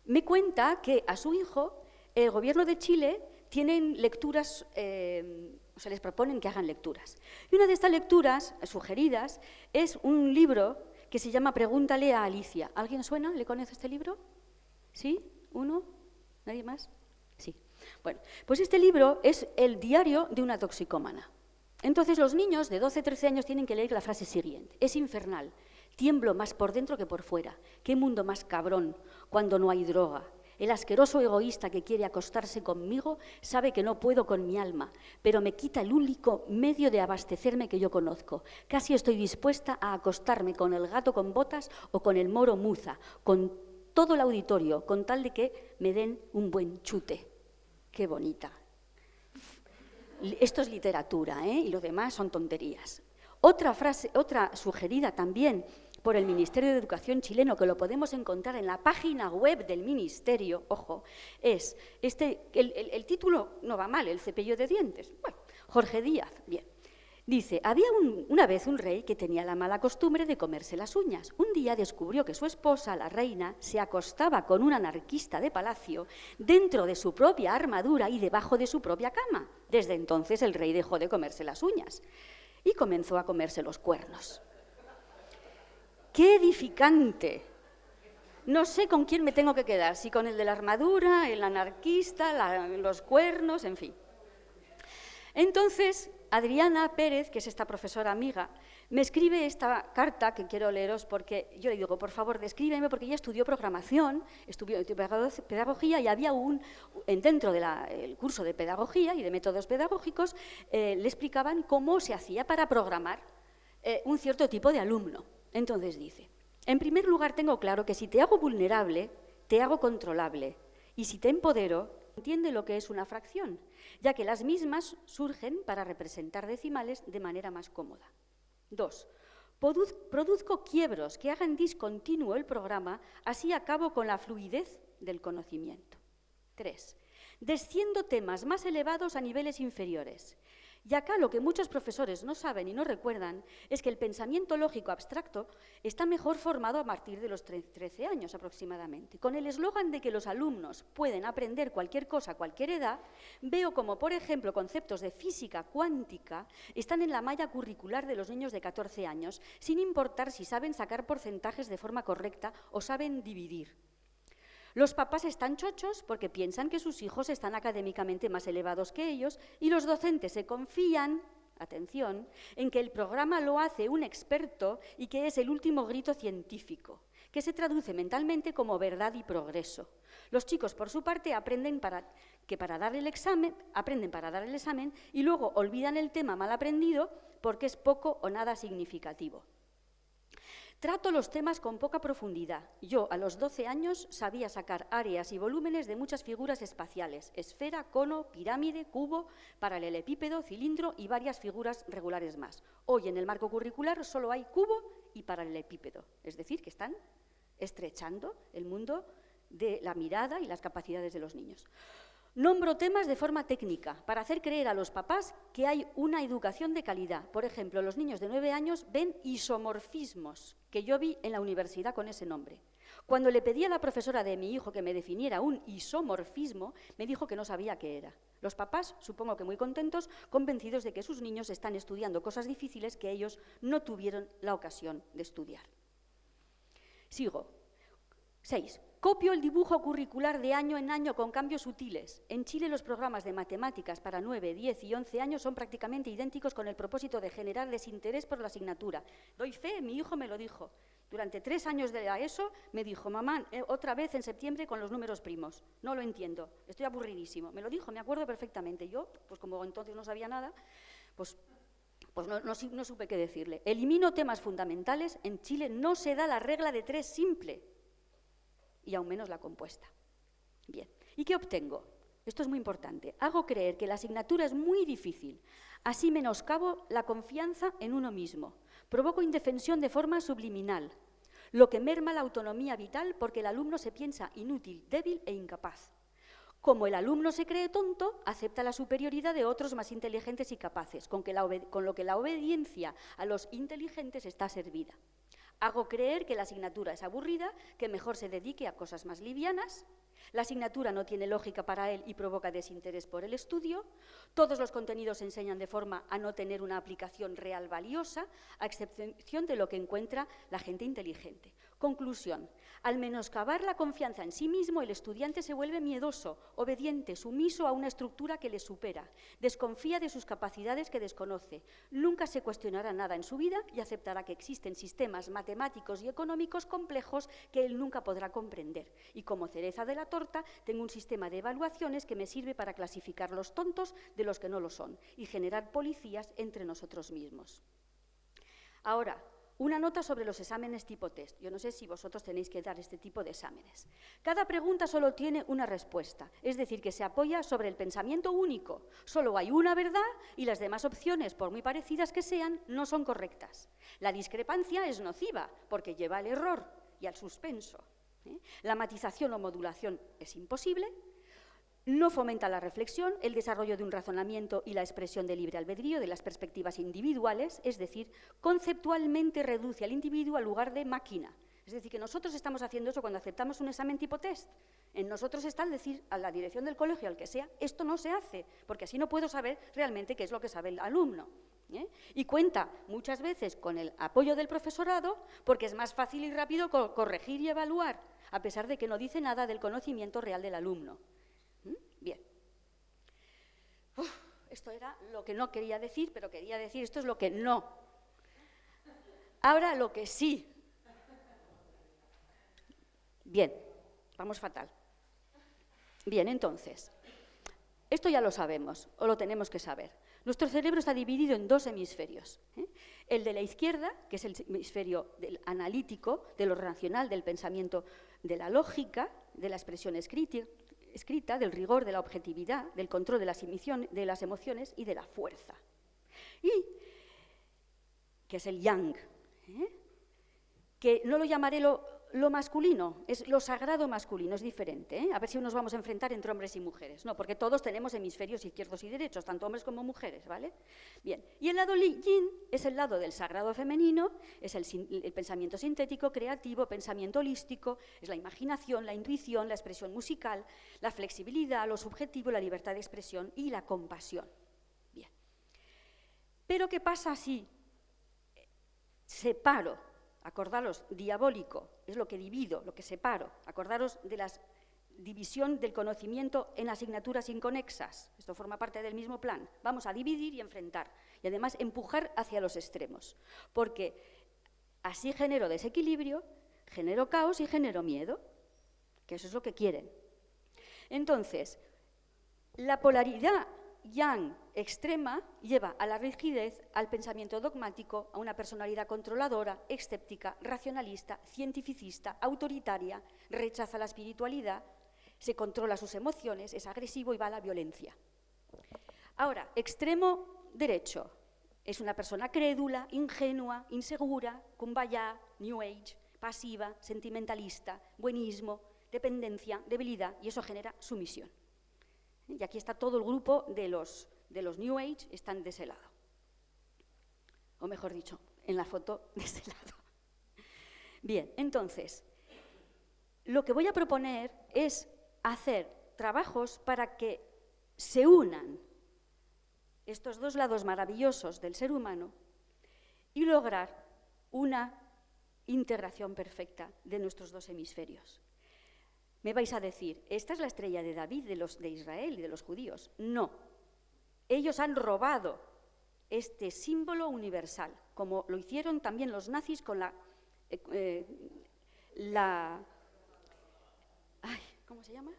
S1: me cuenta que a su hijo el gobierno de Chile tienen lecturas, o sea, les proponen que hagan lecturas. Y una de estas lecturas sugeridas es un libro que se llama Pregúntale a Alicia. ¿Alguien suena? ¿Le conoce este libro? ¿Sí? ¿Uno? ¿Nadie más? Sí. Bueno, pues este libro es el diario de una toxicómana. Entonces los niños de 12-13 años tienen que leer la frase siguiente. Es infernal. Tiemblo más por dentro que por fuera. Qué mundo más cabrón cuando no hay droga. El asqueroso egoísta que quiere acostarse conmigo sabe que no puedo con mi alma, pero me quita el único medio de abastecerme que yo conozco. Casi estoy dispuesta a acostarme con el gato con botas o con el moro Muza, con todo el auditorio, con tal de que me den un buen chute. Qué bonita. Esto es literatura, y lo demás son tonterías. Otra frase, otra sugerida también por el Ministerio de Educación chileno, que lo podemos encontrar en la página web del Ministerio, ojo, es, el título no va mal, el cepillo de dientes. Bueno, Jorge Díaz, bien. Dice, había una vez un rey que tenía la mala costumbre de comerse las uñas. Un día descubrió que su esposa, la reina, se acostaba con un anarquista de palacio dentro de su propia armadura y debajo de su propia cama. Desde entonces el rey dejó de comerse las uñas y comenzó a comerse los cuernos. ¡Qué edificante! No sé con quién me tengo que quedar, si con el de la armadura, el anarquista, los cuernos, en fin. Entonces, Adriana Pérez, que es esta profesora amiga, me escribe esta carta que quiero leeros porque yo le digo, por favor, descríbeme, porque ella estudió programación, estudió pedagogía y había dentro del curso de pedagogía y de métodos pedagógicos, le explicaban cómo se hacía para programar un cierto tipo de alumno. Entonces dice, en primer lugar tengo claro que si te hago vulnerable, te hago controlable, y si te empodero, entiende lo que es una fracción, ya que las mismas surgen para representar decimales de manera más cómoda. 2. Produzco quiebros que hagan discontinuo el programa, así acabo con la fluidez del conocimiento. 3. Desciendo temas más elevados a niveles inferiores. Y acá lo que muchos profesores no saben y no recuerdan es que el pensamiento lógico abstracto está mejor formado a partir de los 13 años aproximadamente. Con el eslogan de que los alumnos pueden aprender cualquier cosa a cualquier edad, veo como, por ejemplo, conceptos de física cuántica están en la malla curricular de los niños de 14 años, sin importar si saben sacar porcentajes de forma correcta o saben dividir. Los papás están chochos porque piensan que sus hijos están académicamente más elevados que ellos y los docentes se confían, atención, en que el programa lo hace un experto y que es el último grito científico, que se traduce mentalmente como verdad y progreso. Los chicos, por su parte, aprenden para dar el examen y luego olvidan el tema mal aprendido porque es poco o nada significativo. Trato los temas con poca profundidad. Yo, a los 12 años, sabía sacar áreas y volúmenes de muchas figuras espaciales: esfera, cono, pirámide, cubo, paralelepípedo, cilindro y varias figuras regulares más. Hoy, en el marco curricular, solo hay cubo y paralelepípedo, es decir, que están estrechando el mundo de la mirada y las capacidades de los niños. Nombro temas de forma técnica para hacer creer a los papás que hay una educación de calidad. Por ejemplo, los niños de 9 años ven isomorfismos, que yo vi en la universidad con ese nombre. Cuando le pedí a la profesora de mi hijo que me definiera un isomorfismo, me dijo que no sabía qué era. Los papás, supongo que muy contentos, convencidos de que sus niños están estudiando cosas difíciles que ellos no tuvieron la ocasión de estudiar. Sigo. 6. Copio el dibujo curricular de año en año con cambios sutiles. En Chile los programas de matemáticas para 9, 10 y 11 años son prácticamente idénticos con el propósito de generar desinterés por la asignatura. Doy fe, mi hijo me lo dijo. Durante 3 años de ESO me dijo, mamá, otra vez en septiembre con los números primos. No lo entiendo, estoy aburridísimo. Me lo dijo, me acuerdo perfectamente. Yo, pues como entonces no sabía nada, pues no supe qué decirle. Elimino temas fundamentales. En Chile no se da la regla de 3 simple, y aún menos la compuesta. Bien, ¿y qué obtengo? Esto es muy importante. Hago creer que la asignatura es muy difícil. Así menoscabo la confianza en uno mismo. Provoco indefensión de forma subliminal, lo que merma la autonomía vital porque el alumno se piensa inútil, débil e incapaz. Como el alumno se cree tonto, acepta la superioridad de otros más inteligentes y capaces, con lo que la obediencia a los inteligentes está servida. Hago creer que la asignatura es aburrida, que mejor se dedique a cosas más livianas. La asignatura no tiene lógica para él y provoca desinterés por el estudio. Todos los contenidos se enseñan de forma a no tener una aplicación real valiosa, a excepción de lo que encuentra la gente inteligente. Conclusión. Al menoscabar la confianza en sí mismo, el estudiante se vuelve miedoso, obediente, sumiso a una estructura que le supera, desconfía de sus capacidades que desconoce, nunca se cuestionará nada en su vida y aceptará que existen sistemas matemáticos y económicos complejos que él nunca podrá comprender. Y como cereza de la torta, tengo un sistema de evaluaciones que me sirve para clasificar los tontos de los que no lo son y generar policías entre nosotros mismos. Ahora, una nota sobre los exámenes tipo test. Yo no sé si vosotros tenéis que dar este tipo de exámenes. Cada pregunta solo tiene una respuesta, es decir, que se apoya sobre el pensamiento único. Solo hay una verdad y las demás opciones, por muy parecidas que sean, no son correctas. La discrepancia es nociva porque lleva al error y al suspenso. La matización o modulación es imposible. No fomenta la reflexión, el desarrollo de un razonamiento y la expresión de libre albedrío de las perspectivas individuales, es decir, conceptualmente reduce al individuo al lugar de máquina. Es decir, que nosotros estamos haciendo eso cuando aceptamos un examen tipo test. En nosotros está el decir a la dirección del colegio, al que sea, esto no se hace, porque así no puedo saber realmente qué es lo que sabe el alumno. Y cuenta muchas veces con el apoyo del profesorado, porque es más fácil y rápido corregir y evaluar, a pesar de que no dice nada del conocimiento real del alumno. Bien. Esto era lo que no quería decir, pero quería decir, esto es lo que no. Ahora lo que sí. Bien, vamos fatal. Bien, entonces, esto ya lo sabemos, o lo tenemos que saber. Nuestro cerebro está dividido en dos hemisferios. El de la izquierda, que es el hemisferio del analítico, de lo racional, del pensamiento, de la lógica, de la expresión escrita, del rigor, de la objetividad, del control de las emociones y de la fuerza. Y que es el yang, que no lo llamaré lo masculino, es lo sagrado masculino, es diferente. A ver si nos vamos a enfrentar entre hombres y mujeres. No, porque todos tenemos hemisferios izquierdos y derechos, tanto hombres como mujeres, ¿vale? Bien, y el lado yin es el lado del sagrado femenino, es el pensamiento sintético, creativo, pensamiento holístico, es la imaginación, la intuición, la expresión musical, la flexibilidad, lo subjetivo, la libertad de expresión y la compasión. Bien. Pero ¿qué pasa si separo? Acordaros, diabólico, es lo que divido, lo que separo. Acordaros de la división del conocimiento en asignaturas inconexas. Esto forma parte del mismo plan. Vamos a dividir y enfrentar. Y además empujar hacia los extremos. Porque así genero desequilibrio, genero caos y genero miedo. Que eso es lo que quieren. Entonces, la polaridad yang extrema lleva a la rigidez, al pensamiento dogmático, a una personalidad controladora, escéptica, racionalista, cientificista, autoritaria, rechaza la espiritualidad, se controla sus emociones, es agresivo y va a la violencia. Ahora, extremo derecho, es una persona crédula, ingenua, insegura, kumbaya, New Age, pasiva, sentimentalista, buenismo, dependencia, debilidad, y eso genera sumisión. Y aquí está todo el grupo de los New Age, están de ese lado. O mejor dicho, en la foto de ese lado. Bien, entonces, lo que voy a proponer es hacer trabajos para que se unan estos dos lados maravillosos del ser humano y lograr una integración perfecta de nuestros dos hemisferios. Me vais a decir, ¿esta es la estrella de David de Israel y de los judíos? No. Ellos han robado este símbolo universal, como lo hicieron también los nazis con ¿cómo se llama?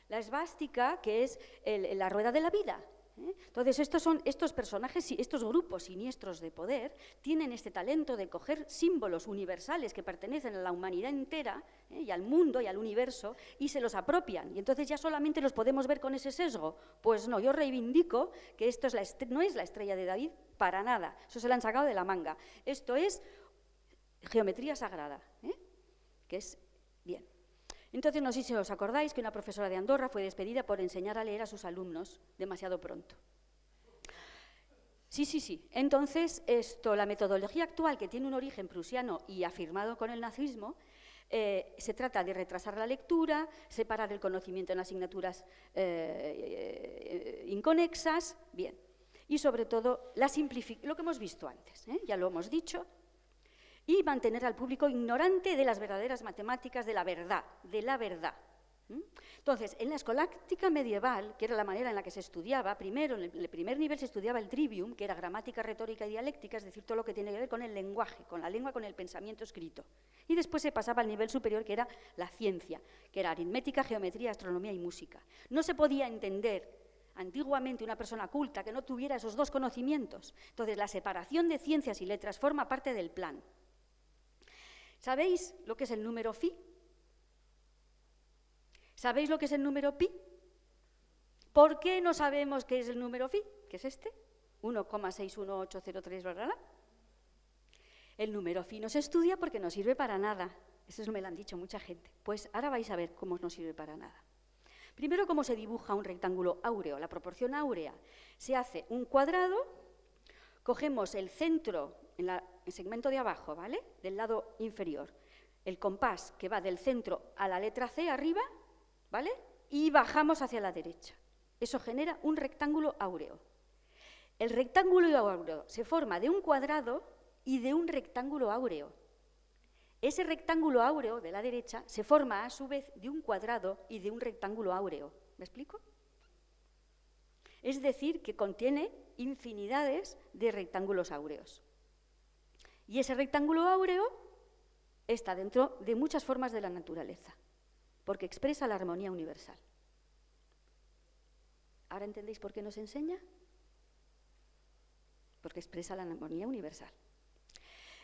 S1: La esvástica, que es la rueda de la vida. Entonces, estos personajes, estos grupos siniestros de poder, tienen este talento de coger símbolos universales que pertenecen a la humanidad entera, y al mundo y al universo, y se los apropian. Y entonces ya solamente los podemos ver con ese sesgo. Pues no, yo reivindico que esto no es la estrella de David para nada. Eso se lo han sacado de la manga. Esto es geometría sagrada, que es bien. Entonces, no sé si os acordáis que una profesora de Andorra fue despedida por enseñar a leer a sus alumnos demasiado pronto. Sí. Entonces, la metodología actual, que tiene un origen prusiano y afirmado con el nazismo, se trata de retrasar la lectura, separar el conocimiento en asignaturas inconexas, bien. Y sobre todo, lo que hemos visto antes, ya lo hemos dicho, y mantener al público ignorante de las verdaderas matemáticas, de la verdad. Entonces, en la escolástica medieval, que era la manera en la que se estudiaba, primero, en el primer nivel se estudiaba el trivium, que era gramática, retórica y dialéctica, es decir, todo lo que tiene que ver con el lenguaje, con la lengua, con el pensamiento escrito. Y después se pasaba al nivel superior, que era la ciencia, que era aritmética, geometría, astronomía y música. No se podía entender antiguamente una persona culta que no tuviera esos dos conocimientos. Entonces, la separación de ciencias y letras forma parte del plan. ¿Sabéis lo que es el número phi? ¿Sabéis lo que es el número pi? ¿Por qué no sabemos qué es el número phi? ¿Qué es este? 1,61803, ¿verdad? El número phi no se estudia porque no sirve para nada. Eso me lo han dicho mucha gente. Pues ahora vais a ver cómo no sirve para nada. Primero, ¿cómo se dibuja un rectángulo áureo? La proporción áurea. Se hace un cuadrado, cogemos el centro, en el segmento de abajo, ¿vale?, del lado inferior, el compás que va del centro a la letra C arriba, ¿vale?, y bajamos hacia la derecha. Eso genera un rectángulo áureo. El rectángulo áureo se forma de un cuadrado y de un rectángulo áureo. Ese rectángulo áureo de la derecha se forma a su vez de un cuadrado y de un rectángulo áureo. ¿Me explico? Es decir, que contiene infinidades de rectángulos áureos. Y ese rectángulo áureo está dentro de muchas formas de la naturaleza, porque expresa la armonía universal. ¿Ahora entendéis por qué nos enseña? Porque expresa la armonía universal.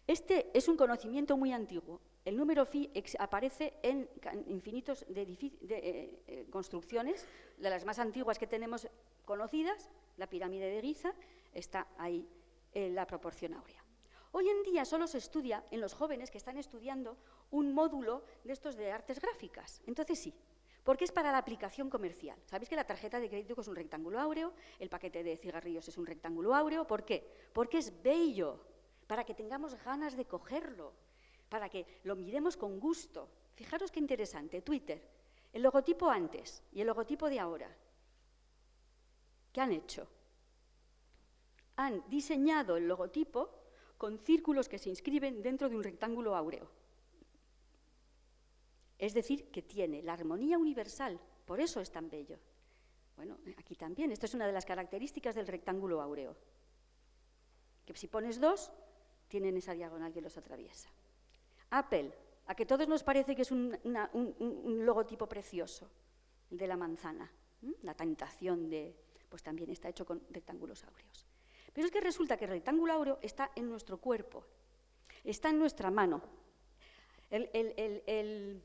S1: Este es un conocimiento muy antiguo. El número phi aparece en infinitos de construcciones, de las más antiguas que tenemos conocidas, la pirámide de Giza, está ahí la proporción áurea. Hoy en día solo se estudia en los jóvenes que están estudiando un módulo de estos de artes gráficas. Entonces sí, porque es para la aplicación comercial. Sabéis que la tarjeta de crédito es un rectángulo áureo, el paquete de cigarrillos es un rectángulo áureo. ¿Por qué? Porque es bello, para que tengamos ganas de cogerlo, para que lo miremos con gusto. Fijaros qué interesante, Twitter, el logotipo antes y el logotipo de ahora. ¿Qué han hecho? Han diseñado el logotipo con círculos que se inscriben dentro de un rectángulo áureo. Es decir, que tiene la armonía universal, por eso es tan bello. Bueno, aquí también, esta es una de las características del rectángulo áureo, que si pones dos, tienen esa diagonal que los atraviesa. Apple, a que todos nos parece que es un logotipo precioso, el de la manzana, la tentación de, pues también está hecho con rectángulos áureos. Pero es que resulta que el rectángulo áureo está en nuestro cuerpo, está en nuestra mano. El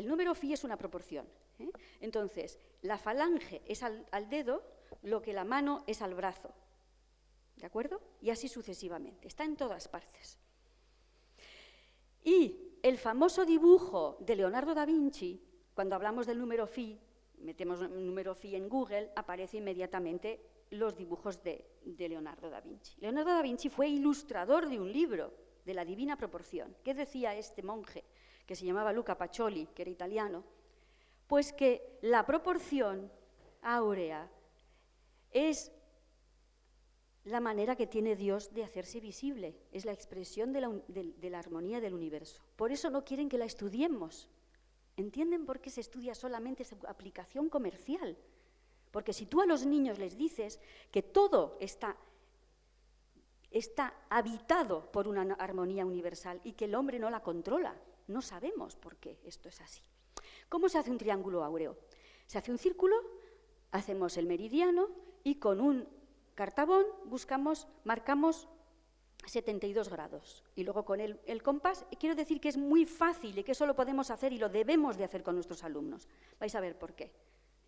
S1: número phi es una proporción, ¿eh? Entonces, la falange es al dedo lo que la mano es al brazo, ¿de acuerdo? Y así sucesivamente, está en todas partes. Y el famoso dibujo de Leonardo da Vinci, cuando hablamos del número phi, metemos el número phi en Google, aparece inmediatamente los dibujos de Leonardo da Vinci. Leonardo da Vinci fue ilustrador de un libro, de la Divina Proporción. ¿Qué decía este monje, que se llamaba Luca Pacioli, que era italiano? Pues que la proporción áurea es la manera que tiene Dios de hacerse visible, es la expresión de la armonía del universo. Por eso no quieren que la estudiemos. ¿Entienden por qué se estudia solamente esa aplicación comercial? Porque si tú a los niños les dices que todo está habitado por una armonía universal y que el hombre no la controla, no sabemos por qué esto es así. ¿Cómo se hace un triángulo áureo? Se hace un círculo, hacemos el meridiano y con un cartabón marcamos 72 grados. Y luego con el compás, quiero decir que es muy fácil y que eso lo podemos hacer y lo debemos de hacer con nuestros alumnos. Vais a ver por qué.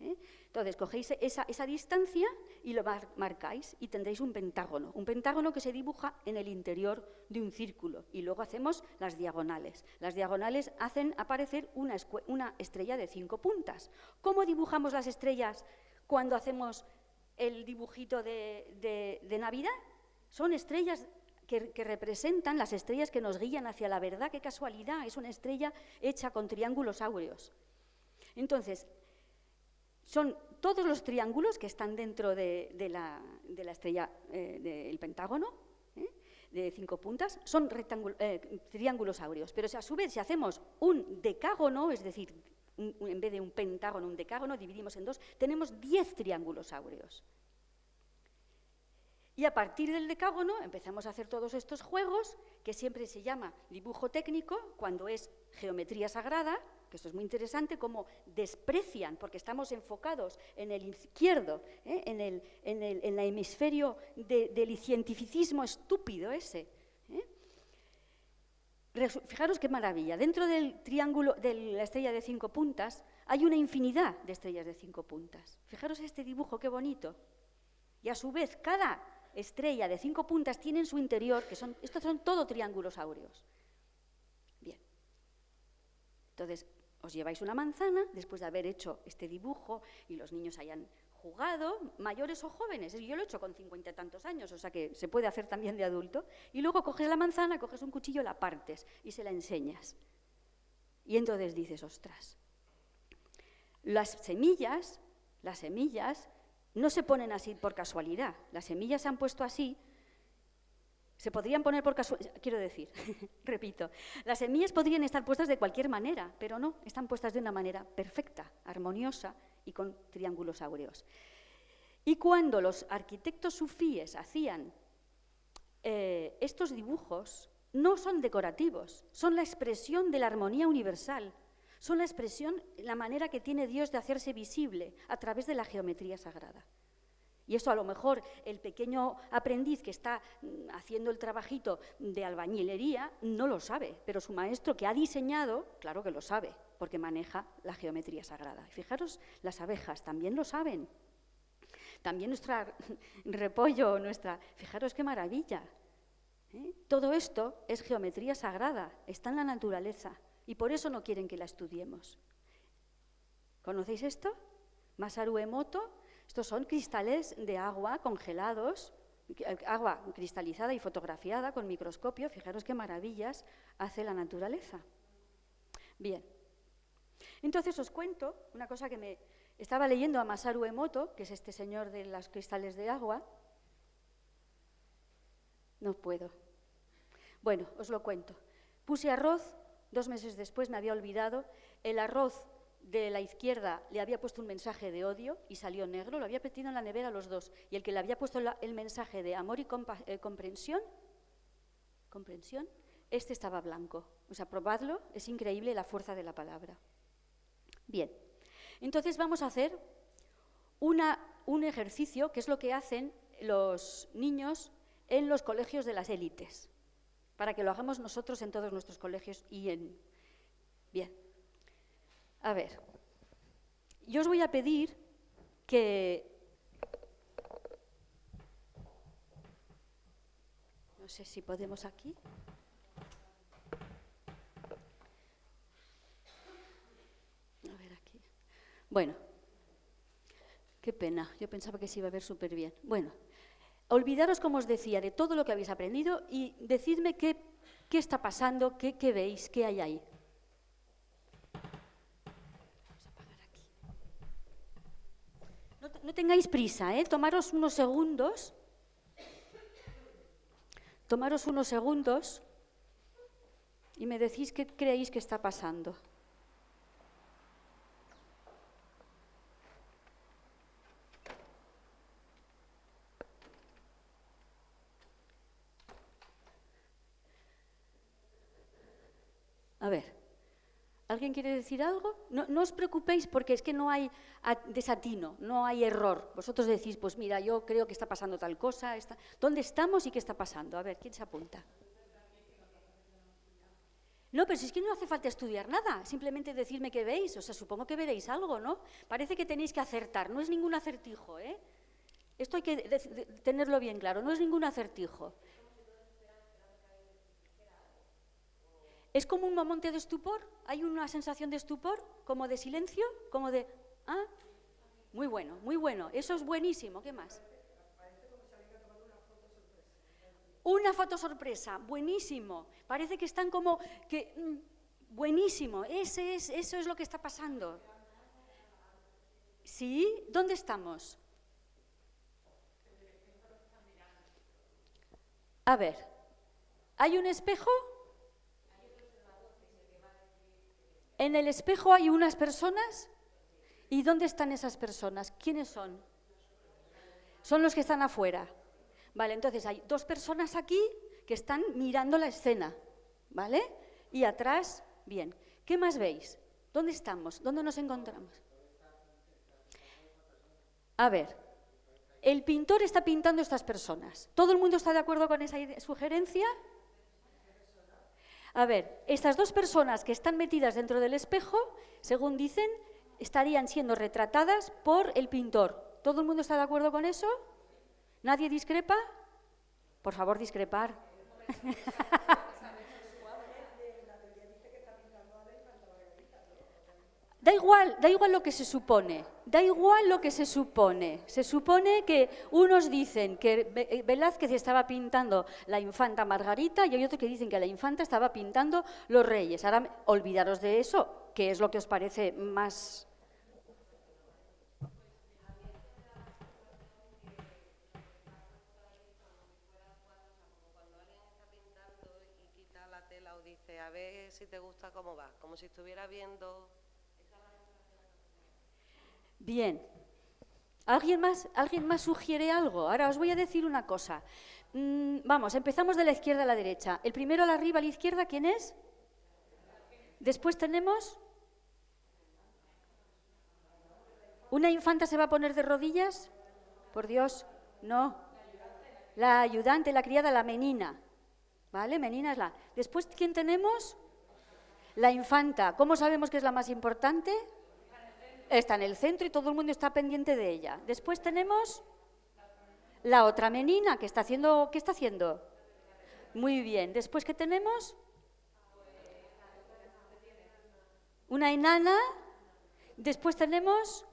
S1: Entonces, cogéis esa distancia y lo marcáis y tendréis un pentágono que se dibuja en el interior de un círculo y luego hacemos las diagonales. Las diagonales hacen aparecer una estrella de 5 puntas. ¿Cómo dibujamos las estrellas cuando hacemos el dibujito de Navidad? Son estrellas que representan las estrellas que nos guían hacia la verdad. ¡Qué casualidad! Es una estrella hecha con triángulos áureos. Entonces, son todos los triángulos que están dentro de la estrella del pentágono, de 5 puntas, son triángulos áureos. Pero a su vez, si hacemos un decágono, es decir, en vez de un pentágono, un decágono, dividimos en 2, tenemos 10 triángulos áureos. Y a partir del decágono empezamos a hacer todos estos juegos, que siempre se llama dibujo técnico, cuando es geometría sagrada, que esto es muy interesante, cómo desprecian, porque estamos enfocados en el izquierdo, en el hemisferio del cientificismo estúpido ese. Fijaros qué maravilla, dentro del triángulo de la estrella de 5 puntas hay una infinidad de estrellas de 5 puntas. Fijaros este dibujo, qué bonito. Y a su vez, cada estrella de 5 puntas tiene en su interior, estos son todo triángulos áureos. Bien. Entonces, os lleváis una manzana después de haber hecho este dibujo y los niños hayan jugado, mayores o jóvenes. Yo lo he hecho con 50 y tantos años, o sea que se puede hacer también de adulto. Y luego coges la manzana, coges un cuchillo, la partes y se la enseñas. Y entonces dices, ostras, las semillas no se ponen así por casualidad. Las semillas se han puesto así. Se podrían poner por casualidad, quiero decir, repito, las semillas podrían estar puestas de cualquier manera, pero no, están puestas de una manera perfecta, armoniosa y con triángulos áureos. Y cuando los arquitectos sufíes hacían estos dibujos, no son decorativos, son la expresión de la armonía universal, son la expresión, la manera que tiene Dios de hacerse visible a través de la geometría sagrada. Y eso a lo mejor el pequeño aprendiz que está haciendo el trabajito de albañilería no lo sabe, pero su maestro que ha diseñado, claro que lo sabe, porque maneja la geometría sagrada. Y fijaros, las abejas también lo saben. También nuestra repollo, fijaros qué maravilla. Todo esto es geometría sagrada, está en la naturaleza, y por eso no quieren que la estudiemos. ¿Conocéis esto? Masaru Emoto. Estos son cristales de agua congelados, agua cristalizada y fotografiada con microscopio. Fijaros qué maravillas hace la naturaleza. Bien, entonces os cuento una cosa que me estaba leyendo a Masaru Emoto, que es este señor de los cristales de agua. No puedo. Bueno, os lo cuento. Puse arroz, 2 meses después me había olvidado, el arroz de la izquierda le había puesto un mensaje de odio y salió negro, lo había metido en la nevera los dos, y el que le había puesto el mensaje de amor y comprensión, este estaba blanco. O sea, probadlo, es increíble la fuerza de la palabra. Bien, entonces vamos a hacer un ejercicio que es lo que hacen los niños en los colegios de las élites, para que lo hagamos nosotros en todos nuestros colegios Bien. A ver, yo os voy a pedir que... No sé si podemos aquí. A ver aquí. Bueno, qué pena, yo pensaba que se iba a ver súper bien. Bueno, olvidaros, como os decía, de todo lo que habéis aprendido y decidme qué está pasando, qué veis, qué hay ahí. No tengáis prisa, tomaros unos segundos. Y me decís qué creéis que está pasando. A ver, ¿alguien quiere decir algo? No os preocupéis porque es que no hay desatino, no hay error. Vosotros decís, pues mira, yo creo que está pasando tal cosa. ¿Dónde estamos y qué está pasando? A ver, ¿quién se apunta? No, pero si es que no hace falta estudiar nada, simplemente decirme qué veis. O sea, supongo que veréis algo, ¿no? Parece que tenéis que acertar, no es ningún acertijo, ¿eh? Esto hay que tenerlo bien claro, no es ningún acertijo. ¿Es como un momento de estupor? ¿Hay una sensación de estupor? ¿Como de silencio? ¿Como de...? ¿Ah? Muy bueno. Eso es buenísimo. ¿Qué más? Una foto sorpresa. Buenísimo. Parece que están como... buenísimo. Eso es lo que está pasando. ¿Sí? ¿Dónde estamos? A ver. ¿Hay un espejo? En el espejo hay unas personas. ¿Y dónde están esas personas? ¿Quiénes son? Son los que están afuera. Vale, entonces hay 2 personas aquí que están mirando la escena, ¿vale? Y atrás, bien. ¿Qué más veis? ¿Dónde estamos? ¿Dónde nos encontramos? A ver, el pintor está pintando estas personas. ¿Todo el mundo está de acuerdo con esa sugerencia? A ver, estas 2 personas que están metidas dentro del espejo, según dicen, estarían siendo retratadas por el pintor. ¿Todo el mundo está de acuerdo con eso? ¿Nadie discrepa? Por favor, discrepar. Da igual lo que se supone, da igual lo que se supone. Se supone que unos dicen que Velázquez estaba pintando la infanta Margarita y hay otros que dicen que la infanta estaba pintando los reyes. Ahora, olvidaros de eso, que es lo que os parece más...
S2: Dice, a ver si te gusta cómo va, como si estuviera viendo...
S1: Bien. ¿Alguien más sugiere algo? Ahora os voy a decir una cosa. Vamos, empezamos de la izquierda a la derecha. El primero a la arriba a la izquierda, ¿quién es? Después tenemos... ¿Una infanta se va a poner de rodillas? Por Dios, no. La ayudante, la criada, la menina. ¿Vale? Menina es la... Después, ¿quién tenemos? La infanta. ¿Cómo sabemos que es la más importante? Está en el centro y todo el mundo está pendiente de ella. Después tenemos la otra menina que está haciendo... ¿Qué está haciendo? Muy bien. Después, ¿qué tenemos? Una enana. Después tenemos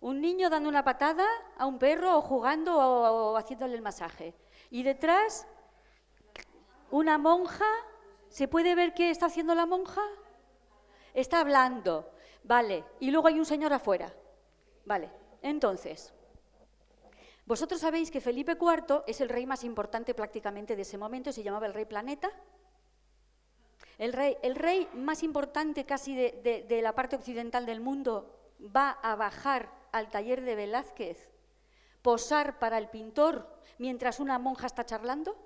S1: un niño dando una patada a un perro o jugando o haciéndole el masaje. Y detrás, una monja. ¿Se puede ver qué está haciendo la monja? Está hablando. Vale. Y luego hay un señor afuera. Vale. Entonces, vosotros sabéis que Felipe IV es el rey más importante prácticamente de ese momento, se llamaba el rey Planeta. El rey más importante casi de la parte occidental del mundo va a bajar al taller de Velázquez, posar para el pintor mientras una monja está charlando.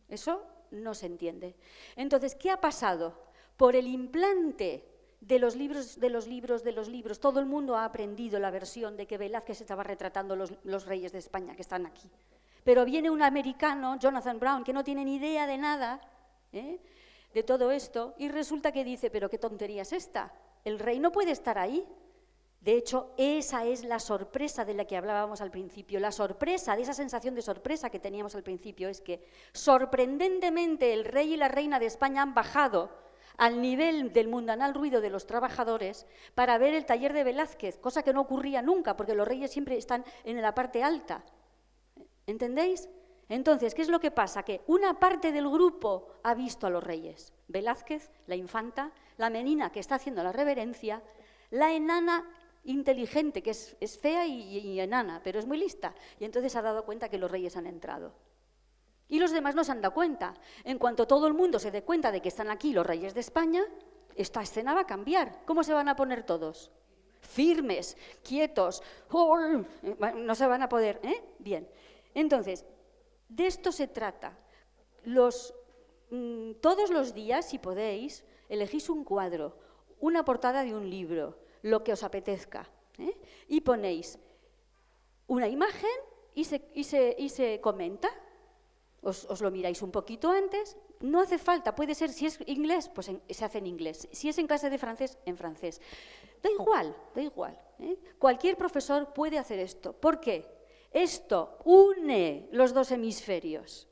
S1: Eso no se entiende. Entonces, ¿qué ha pasado? Por el implante de los libros, todo el mundo ha aprendido la versión de que Velázquez estaba retratando los reyes de España que están aquí. Pero viene un americano, Jonathan Brown, que no tiene ni idea de nada, de todo esto, y resulta que dice, pero qué tontería es esta, el rey no puede estar ahí. De hecho, esa es la sorpresa de la que hablábamos al principio. La sorpresa, de esa sensación de sorpresa que teníamos al principio, es que sorprendentemente el rey y la reina de España han bajado al nivel del mundanal ruido de los trabajadores para ver el taller de Velázquez, cosa que no ocurría nunca, porque los reyes siempre están en la parte alta. ¿Entendéis? Entonces, ¿qué es lo que pasa? Que una parte del grupo ha visto a los reyes. Velázquez, la infanta, la menina que está haciendo la reverencia, la enana inteligente, que es fea y enana, pero es muy lista, y entonces ha dado cuenta que los reyes han entrado. Y los demás no se han dado cuenta. En cuanto todo el mundo se dé cuenta de que están aquí los reyes de España, esta escena va a cambiar. ¿Cómo se van a poner todos? Firmes, quietos, no se van a poder, Bien. Entonces, de esto se trata. Todos los días, si podéis, elegís un cuadro, una portada de un libro, lo que os apetezca, y ponéis una imagen y se comenta. Os lo miráis un poquito antes, no hace falta, puede ser, si es inglés, pues se hace en inglés, si es en clase de francés, en francés. Da igual. Cualquier profesor puede hacer esto. ¿Por qué? Esto une los dos hemisferios.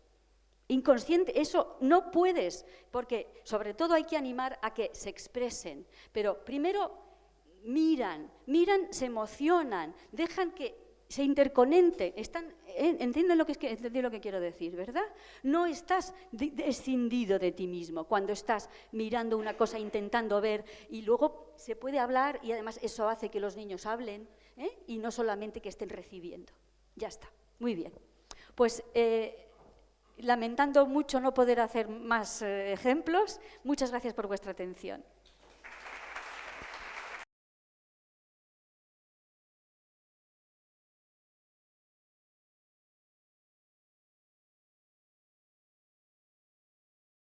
S1: Inconsciente, eso no puedes, porque sobre todo hay que animar a que se expresen, pero primero miran, se emocionan, dejan que se interconecten, entienden lo que quiero decir, ¿verdad? No estás escindido de ti mismo cuando estás mirando una cosa, intentando ver, y luego se puede hablar y además eso hace que los niños hablen, y no solamente que estén recibiendo. Ya está, muy bien. Pues lamentando mucho no poder hacer más ejemplos, muchas gracias por vuestra atención.